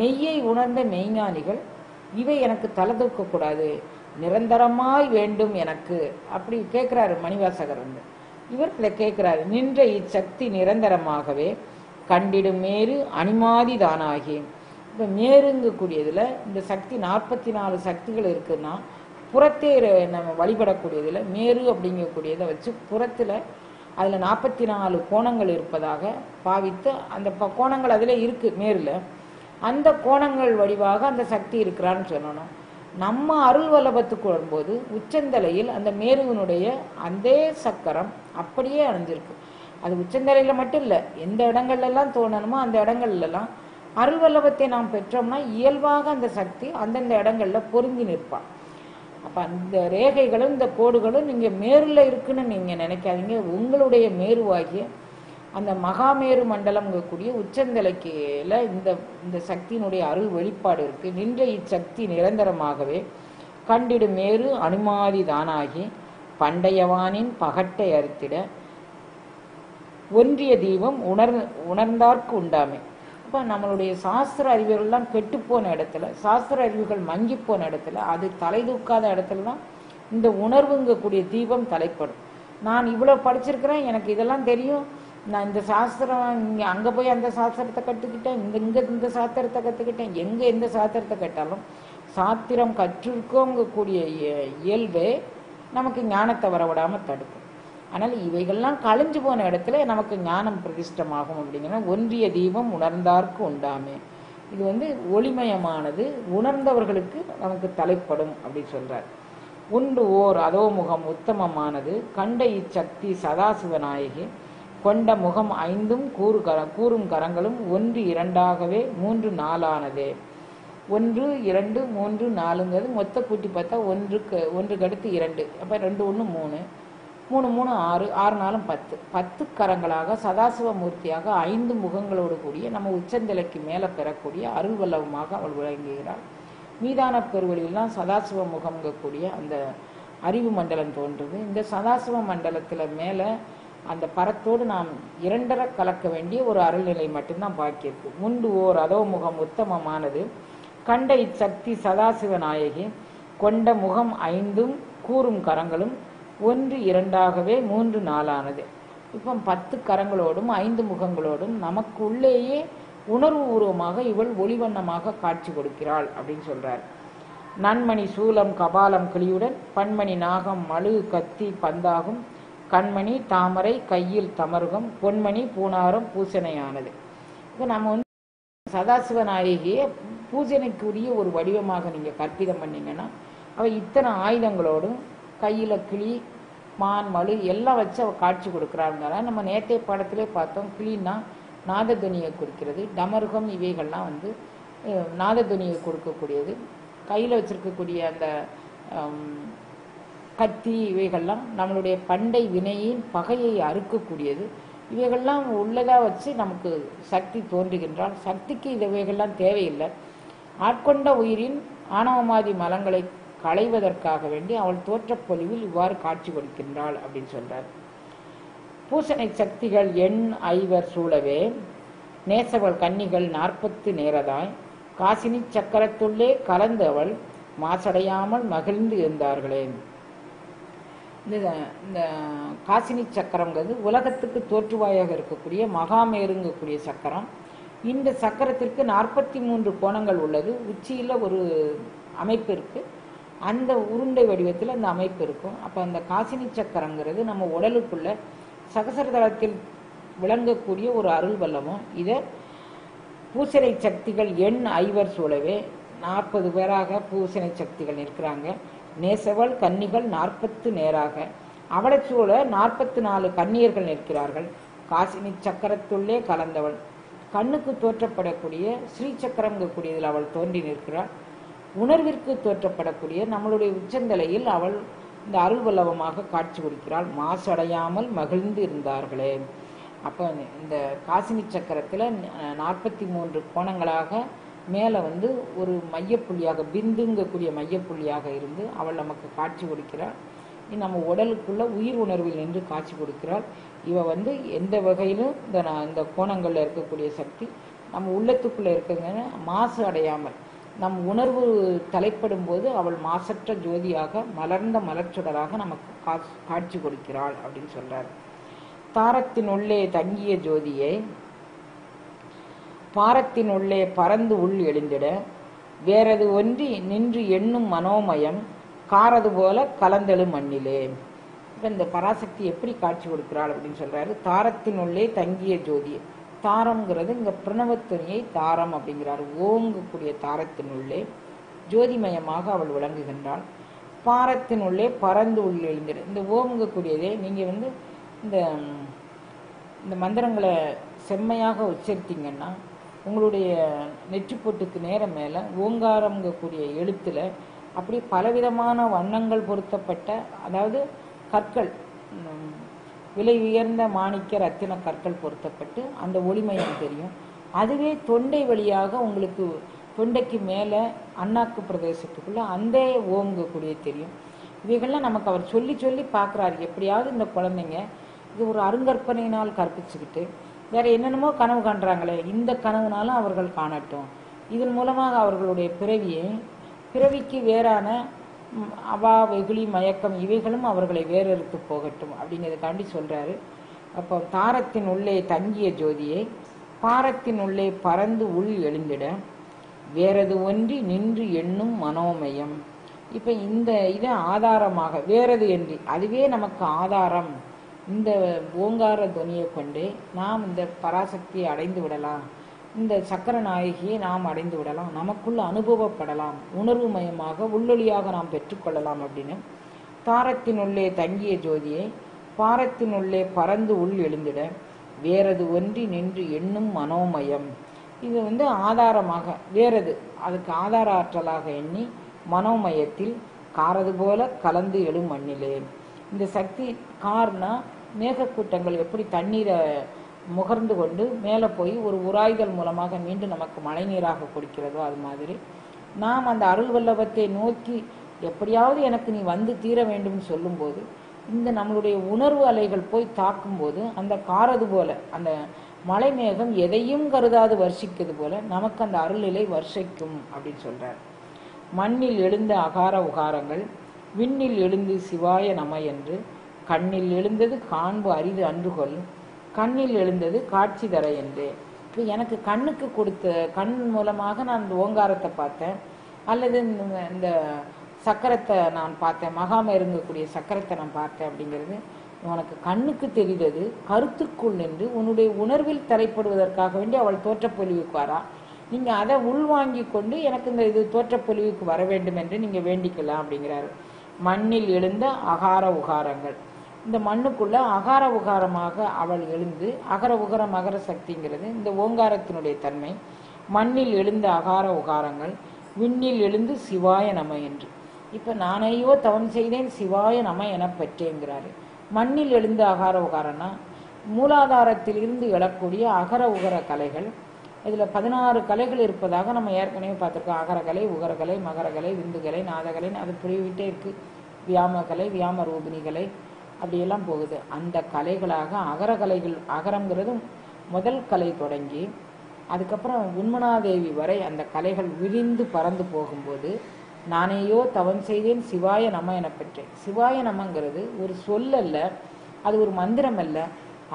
மெய்யை உணர்ந்த மெய்ஞானிகள் இவை எனக்கு தலை தூக்கக்கூடாது, நிரந்தரமாய் வேண்டும் எனக்கு அப்படி கேட்குறாரு மணிவாசகர். இவர் இதை கேட்குறாரு. நின்ற இச்சக்தி நிரந்தரமாகவே கண்டிடும் மேரு அனிமாதி தானாகி. இப்போ மேருங்கக்கூடியதில் இந்த சக்தி 44 சக்திகள் இருக்குன்னா புறத்தே நம்ம வழிபடக்கூடியதில் மேரு அப்படிங்கக்கூடியதை வச்சு புறத்தில் அதில் 44 கோணங்கள் இருப்பதாக பாவித்து அந்த கோணங்கள் அதில் இருக்குது மேரில். அந்த கோணங்கள் வடிவாக அந்த சக்தி இருக்கிறான்னு சொல்லணும். நம்ம அருள் வல்லபத்துக்கு வரும்போது உச்சந்தலையில் அந்த மேருவினுடைய அந்த சக்கரம் அப்படியே அணிஞ்சிருக்கு. அது உச்சந்தலையில் மட்டும் இல்லை, எந்த இடங்கள்லாம் தோணணுமோ அந்த இடங்கள்லாம் அருள் வல்லபத்தை நாம் பெற்றோம்னா இயல்பாக அந்த சக்தி அந்தந்த இடங்கள்ல பொருந்தி நிற்பான். அப்போ அந்த ரேகைகளும் இந்த கோடுகளும் நீங்கள் மேருல இருக்குன்னு நீங்கள் நினைக்காதீங்க. உங்களுடைய மேருவாகிய அந்த மகாமேரு மண்டலம்ங்கக்கூடிய உச்சந்தலைக்கையில் இந்த சக்தியினுடைய அருள் வெளிப்பாடு இருக்கு. நின்ற இச்சக்தி நிரந்தரமாகவே கண்டிடும் மேரு அனுமாதி தானாகி பண்டையவானின் பகட்டை அறுத்திட ஒன்றிய தீபம் உணர்ந்தார்க்கு உண்டாமே. அப்போ நம்மளுடைய சாஸ்திர அறிவுகள்லாம் கெட்டுப்போன இடத்துல, சாஸ்திர அறிவுகள் மங்கி போன இடத்துல, அது தலை தூக்காத இடத்துல தான் இந்த உணர்வுங்கக்கூடிய தீபம் தலைப்படும். நான் இவ்வளோ படிச்சிருக்கிறேன், எனக்கு இதெல்லாம் தெரியும், நான் இந்த சாஸ்திரம் இங்கே அங்கே போய் அந்த சாஸ்திரத்தை கற்றுக்கிட்டேன், இந்த சாஸ்திரத்தை கற்றுக்கிட்டேன், எங்கே எந்த சாஸ்திரத்தை கேட்டாலும் சாத்திரம் கற்றிருக்கோங்கக்கூடிய இயல்பே நமக்கு ஞானத்தை வரவிடாமல் தடுக்கும். அதனால் இவைகள்லாம் கழிஞ்சு போன இடத்துல நமக்கு ஞானம் பிரதிஷ்டமாகும். அப்படிங்கிற ஒன்றிய தீபம் உணர்ந்தார்க்கு உண்டாமே. இது ஒளிமயமானது, உணர்ந்தவர்களுக்கு நமக்கு தலைப்படும் அப்படின்னு சொல்றார். ஒன்று ஓர் அதோமுகம் உத்தமமானது கண்ட இச்சக்தி சதாசிவநாயகி கொண்ட முகம் 5 கூறும் கரங்களும் 1 2ஆகவே 3 4ஆனதே. 1 2 3 4ங்கிறது மொத்த கூட்டி பார்த்தா ஒன்றுக்கு அடுத்து 2, அப்போ 2 1 3 3 3 6 6 4 10 10 கரங்களாக சதாசிவ மூர்த்தியாக 5 முகங்களோடு கூடிய நம்ம உச்சந்தலைக்கு மேலே பெறக்கூடிய அருள் வல்லவமாக அவள் விளங்குகிறாள். மீதான பெருவெளியெல்லாம் சதாசிவ முகம்ங்கக்கூடிய அந்த அறிவு மண்டலம் தோன்றுது. இந்த சதாசிவ மண்டலத்தில் மேலே அந்த பரத்தோடு நாம் 2 கலக்க வேண்டிய ஒரு அருள்நிலை மட்டும்தான் பாக்கியிருக்கு. முண்டு ஓர் அதோமுகம் உத்தமமானது கண்ட இச்சக்தி சதாசிவ நாயகி கொண்ட முகம் 5 கூறும் கரங்களும் 1 2ஆகவே 3 4ஆனது. இப்போ 10 கரங்களோடும் 5 முகங்களோடும் நமக்கு உள்ளேயே உணர்வு பூர்வமாக இவள் ஒளிவண்ணமாக காட்சி கொடுக்கிறாள் அப்படின்னு சொல்றார். நன்மணி சூலம் கபாலம் கிளியுடன் பன்மணி நாகம் மழு கத்தி பந்தாகும் கண்மணி தாமரை கையில் தமருகம் பொன்மணி பூனாரம் பூசணையானது. இப்போ நம்ம சதாசிவ நாயகியை பூஜனைக்குரிய ஒரு வடிவமாக நீங்கள் கற்பிதம் பண்ணீங்கன்னா அவள் இத்தனை ஆயுதங்களோடும் கையில் கிளி மான் மழு எல்லாம் வச்சு அவள் காட்சி கொடுக்குறாங்க. நம்ம நேற்றைய படத்திலே பார்த்தோம், கிளின்னா நாதத்துவனியை குறிக்கிறது, டமருகம் இவைகள்லாம் நாதத்துவனியை கொடுக்கக்கூடியது, கையில் வச்சிருக்கக்கூடிய அந்த கத்தி இவைகள்லாம் நம்மளுடைய பண்டை வினையின் பகையை அறுக்கக்கூடியது. இவைகள்லாம் உள்ளதாக வச்சு நமக்கு சக்தி தோன்றுகின்றால் சக்திக்கு இவைகள்லாம் தேவையில்லை. ஆட்கொண்ட உயிரின் ஆணவமாதி மலங்களை களைவதற்காக வேண்டி அவள் தோற்றப்பொழிவில் இவ்வாறு காட்சி கொடுக்கின்றாள் அப்படின்னு சொல்றார். பூசணை சக்திகள் 5 சூழவே நேசவள் கன்னிகள் 40 நேரதாய் காசினி சக்கரத்துள்ளே கலந்து அவள் மாசடையாமல் மகிழ்ந்து இருந்தார்களே. இந்த காசினி சக்கரங்கிறது உலகத்துக்கு தோற்றுவாயாக இருக்கக்கூடிய மகாமேருங்கக்கூடிய சக்கரம். இந்த சக்கரத்திற்கு 43 கோணங்கள் உள்ளது. உச்சியில் ஒரு அமைப்பு இருக்கு, அந்த உருண்டை வடிவத்தில் அந்த அமைப்பு இருக்கும். அப்போ அந்த காசினி சக்கரங்கிறது நம்ம உடலுக்குள்ள சகசரதளத்தில் விளங்கக்கூடிய ஒரு அருள் வல்லமும். இதை பூசணை சக்திகள் 5 சூழவே 40 பேராக பூசணை சக்திகள் நிற்கிறாங்க. நேசவள் கன்னிகள் 40 நேராக, அவளை சூழ 44 கன்னியர்கள் நிற்கிறார்கள். காசினி சக்கரத்துள்ளே கலந்தவள் கண்ணுக்கு தோற்றப்படக்கூடிய ஸ்ரீ சக்கரங்கக்கூடியதில் அவள் தோன்றி நிற்கிறாள். உணர்விற்கு தோற்றப்படக்கூடிய நம்மளுடைய உச்சந்தலையில் அவள் இந்த அருள் வல்லவமாக காட்சி கொடுக்கிறாள். மாசடையாமல் மகிழ்ந்து இருந்தார்களே. அப்போ இந்த காசினி சக்கரத்தில் 43 கோணங்களாக மேலே வந்து ஒரு மையப்புள்ளியாக பிந்துங்கக்கூடிய மையப்புள்ளியாக இருந்து அவள் நமக்கு காட்சி கொடுக்கிறாள். நம்ம உடலுக்குள்ள உயிர் உணர்வில் நின்று காட்சி கொடுக்கிறாள். இவ வந்து எந்த வகையிலும் இந்த கோணங்களில் இருக்கக்கூடிய சக்தி நம்ம உள்ளத்துக்குள்ளே இருக்குங்க. மாசு அடையாமல் நம் உணர்வு தலைப்படும் போது அவள் மாசற்ற ஜோதியாக மலர்ந்த மலர்ச்சுடராக நமக்கு காட்சி கொடுக்கிறாள் அப்படின்னு சொல்றார். தாரத்தின் உள்ளே தங்கிய ஜோதியை பாரத்தின் உள்ளே பறந்து உள் எழுந்திட வேறது ஒன்றி நின்று எண்ணும் மனோமயம் காரது போல கலந்தெழு மண்ணிலே. இப்போ இந்த பராசக்தி எப்படி காட்சி கொடுக்கிறாள் அப்படின்னு சொல்றாரு. தாரத்தின் உள்ளே தங்கிய ஜோதியை, தாரம்ங்கிறது இங்க பிரணவத்துணியை தாரம் அப்படிங்கிறார். ஓங்கக்கூடிய தாரத்தின் உள்ளே ஜோதிமயமாக அவள் விளங்குகின்றாள். பாரத்தின் உள்ளே பறந்து உள் எழுந்திட, இந்த ஓங்கக்கூடியதே நீங்க வந்து இந்த மந்திரங்களை செம்மையாக உச்சரித்தீங்கன்னா உங்களுடைய நெற்றிப்பொட்டுக்கு நேரம் மேலே ஓங்காரம்ங்கக்கூடிய எழுத்துல அப்படி பலவிதமான வண்ணங்கள் பொருத்தப்பட்ட, அதாவது கற்கள், விலை உயர்ந்த மாணிக்க ரத்தின கற்கள் பொருத்தப்பட்டு அந்த ஒளிமயம் தெரியும். அதுவே தொண்டை வழியாக உங்களுக்கு தொண்டைக்கு மேலே அண்ணாக்கு பிரதேசத்துக்குள்ள அந்த ஓங்கக்கூடிய தெரியும். இவைகள்லாம் நமக்கு அவர் சொல்லி சொல்லி பார்க்குறாரு. எப்படியாவது இந்த குழந்தைங்க இது ஒரு அருங்கற்பனையினால் கற்பிச்சுக்கிட்டு வேற என்னென்னமோ கனவு காண்றாங்களே, இந்த கனவுனாலும் அவர்கள் காணட்டும். இதன் மூலமாக அவர்களுடைய பிறவிக்கு வேறான அவா வெகுளி மயக்கம் இவைகளும் அவர்களை வேறறுத்து போகட்டும் அப்படிங்கிறதுக்காண்டி சொல்றாரு. அப்போ தாரத்தின் உள்ளே தங்கிய ஜோதியை பாரத்தின் உள்ளே பறந்து உள் எழுந்திட வேறது ஒன்றி நின்று எண்ணும் மனோமயம். இப்ப இந்த இதை ஆதாரமாக வேறது என்று அதுவே நமக்கு ஆதாரம். இந்த ஓங்கார துணியை கொண்டே நாம் இந்த பராசக்தியை அடைந்து விடலாம், இந்த சக்கர நாயகியை நாம் அடைந்து விடலாம், நமக்குள்ள அனுபவப்படலாம், உணர்வு மயமாக உள்ளொளியாக நாம் பெற்றுக்கொள்ளலாம் அப்படின்னு தாரத்தின் உள்ளே தங்கிய ஜோதியை பாரத்தின் உள்ளே பறந்து உள் எழுந்திட வேறது ஒன்றி நின்று எண்ணும் மனோமயம். இது வந்து ஆதாரமாக வேறது அதுக்கு ஆதார ஆற்றலாக எண்ணி மனோமயத்தில் காரது போல கலந்து எழும் மண்ணிலே. இந்த சக்தி கார்னா மேகக்கூட்டங்கள் எப்படி தண்ணீரை முகர்ந்து கொண்டு மேலே போய் ஒரு உராய்தல் மூலமாக மீண்டும் நமக்கு மழை நீராக கொடுக்கிறதோ அது மாதிரி நாம் அந்த அருள் வல்லபத்தை நோக்கி எப்படியாவது எனக்கு நீ வந்து தீர வேண்டும் சொல்லும்போது இந்த நம்மளுடைய உணர்வு அலைகள் போய் தாக்கும்போது அந்த காரது போல அந்த மலை மேகம் எதையும் கருதாது வர்ஷிக்கிறது போல நமக்கு அந்த அருளிலை வர்ஷிக்கும் அப்படின்னு சொல்றார். மண்ணில் எழுந்த அகார உகாரங்கள் விண்ணில் எழுந்து சிவாய நம என்று கண்ணில் எழுந்தது காண்பு அரிது அன்றுகொள் கண்ணில் எழுந்தது காட்சி தர என்று. இப்போ எனக்கு கண்ணுக்கு கொடுத்த கண் மூலமாக நான் இந்த ஓங்காரத்தை பார்த்தேன், அல்லது இந்த சக்கரத்தை நான் பார்த்தேன், மகாம இருங்கக்கூடிய சக்கரத்தை நான் பார்த்தேன் அப்படிங்கிறது உனக்கு கண்ணுக்கு தெரிந்தது. கருத்துக்குள் நின்று உன்னுடைய உணர்வில் தலைப்படுவதற்காக வேண்டி அவள் தோற்றப்பொழிவுக்கு வரா. நீங்க அதை உள்வாங்கி கொண்டு எனக்கு இந்த இது தோற்றப்பொழிவுக்கு வர வேண்டும் என்று நீங்க வேண்டிக்கலாம் அப்படிங்கிறாரு. மண்ணில் எழுந்த அகார உகாரங்கள், இந்த மண்ணுக்குள்ள அகார உகாரமாக அவள் எழுந்து அகர உகர மகர சக்திங்கிறது இந்த ஓங்காரத்தினுடைய தன்மை. மண்ணில் எழுந்த அகார உகாரங்கள் விண்ணில் எழுந்து சிவாய நம என்று. இப்ப நானையோ தவம் செய்தேன் சிவாய நம என பெற்றேங்கிறாரு. மண்ணில் எழுந்த அகார உகாரம்னா மூலாதாரத்தில் இருந்து எழக்கூடிய அகர உகர கலைகள். இதுல 16 கலைகள் இருப்பதாக நம்ம ஏற்கனவே பார்த்திருக்கோம். அகரகலை, உகரகலை, மகரகலை, விந்துகலை, நாதகலை, அது புரிவிட்டே இருக்கு. வியாமகலை, வியாம ரூபிணிகலை அப்படியெல்லாம் போகுது. அந்த கலைகளாக அகரகலைகள், அகரங்கிறது முதல் கலை தொடங்கி அதுக்கப்புறம் உண்மனாதேவி வரை அந்த கலைகள் விரிந்து பறந்து போகும்போது நானேயோ தவம் செய்தேன் சிவாய நம என பெற்றேன். சிவாய நமங்கிறது ஒரு சொல்லல்ல, அது ஒரு மந்திரம் அல்ல,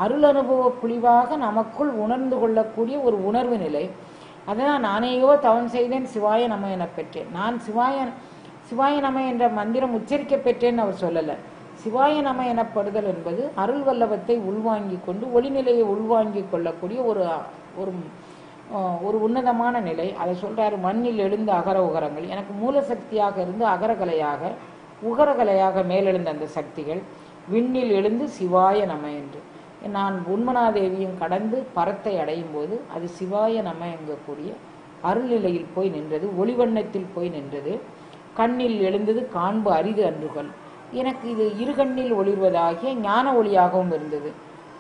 அருள் அனுபவ புலிவாக நமக்குள் உணர்ந்து கொள்ளக்கூடிய ஒரு உணர்வு நிலை. அதனால் நானேயோ தவம் செய்தேன் சிவாய நம என பெற்றேன். நான் சிவாய நம என்ற மந்திரம் உச்சரிக்க பெற்றேன்னு அவர் சொல்லலை. சிவாய நம எனப்படுதல் என்பது அருள் வல்லபத்தை உள்வாங்கி கொண்டு ஒளிநிலையை உள்வாங்கி கொள்ளக்கூடிய ஒரு உன்னதமான நிலை. அதை சொல்றாரு. மண்ணில் எழுந்த அகர உகரங்கள் எனக்கு மூலசக்தியாக இருந்து அகரகலையாக உகரகலையாக மேலெழுந்த அந்த சக்திகள் விண்ணில் எழுந்து சிவாய நம என்று. நான் உண்மனாதேவியும் கடந்து பரத்தை அடையும் போது அது சிவாய நம எங்கக்கூடிய அருள்நிலையில் போய் நின்றது, ஒளிவண்ணத்தில் போய் நின்றது. கண்ணில் எழுந்தது காண்பு அரிது அன்றுகள். எனக்கு இது இருகண்ணில் ஒளிர்வதாகிய ஞான ஒளியாகவும் இருந்தது.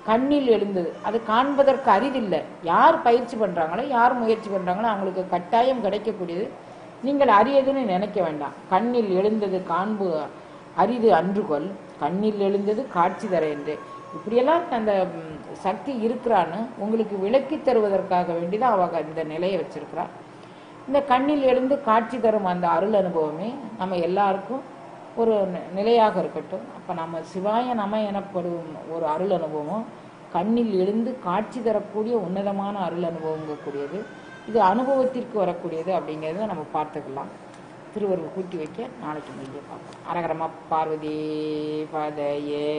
கண்ணில் எழுந்தது. அது காண்பதற்கு அரிதில்லை. யார் பயிற்சி பண்ணுறாங்களோ, யார் முயற்சி பண்ணுறாங்களோ அவங்களுக்கு கட்டாயம் கிடைக்கக்கூடியது. நீங்கள் அரியதுன்னு நினைக்க வேண்டாம். கண்ணில் எழுந்தது காண்பு அரிது அன்றுகொள், கண்ணில் எழுந்தது காட்சி தர என்று. இப்படியெல்லாம் அந்த சக்தி இருக்கிறான்னு உங்களுக்கு விளக்கி தருவதற்காக வேண்டிதான் அவங்க இந்த நிலையை வச்சிருக்கிறார். இந்த கண்ணில் எழுந்து காட்சி தரும் அந்த அருள் அனுபவமே நம்ம எல்லாருக்கும் ஒரு நிலையாக இருக்கட்டும். அப்போ நம்ம சிவாய நம எனப்படும் ஒரு அருள் அனுபவம் கண்ணில் எழுந்து காட்சி தரக்கூடிய உன்னதமான அருள் அனுபவங்கக்கூடியது. இது அனுபவத்திற்கு வரக்கூடியது அப்படிங்கிறத நம்ம பார்த்துக்கலாம். திருவருள் கூட்டி வைக்க நாளைக்கு முடிய பார்ப்போம். அரகரமா பார்வதி பதையே.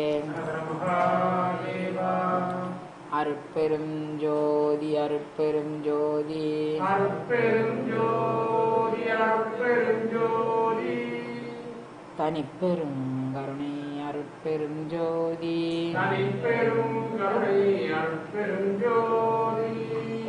அருட்பெரும் ஜோதி அருட்பெரும் ஜோதி அருட்பெரும் ஜோதி அருட்பெரும் ஜோதி தனிப்பெரும் கருணை அருட்பெரும் ஜோதி தனிப்பெரும் கருணை அருட்பெரும் ஜோதி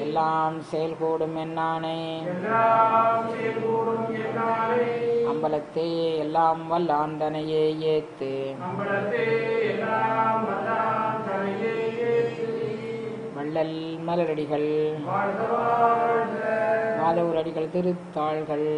எல்லாம் செயல்கூடும் என்னானே எல்லாம் செயல்கூடும் என்னானே அம்பலத்தே எல்லாம் வல்லாண்டனையே ஏத்து அம்பலத்தே எல்லாம் வல்லாண்டனையே ஏத்து வள்ளல் மலரடிகள் மாதவரடிகள் திருத்தாள்கள்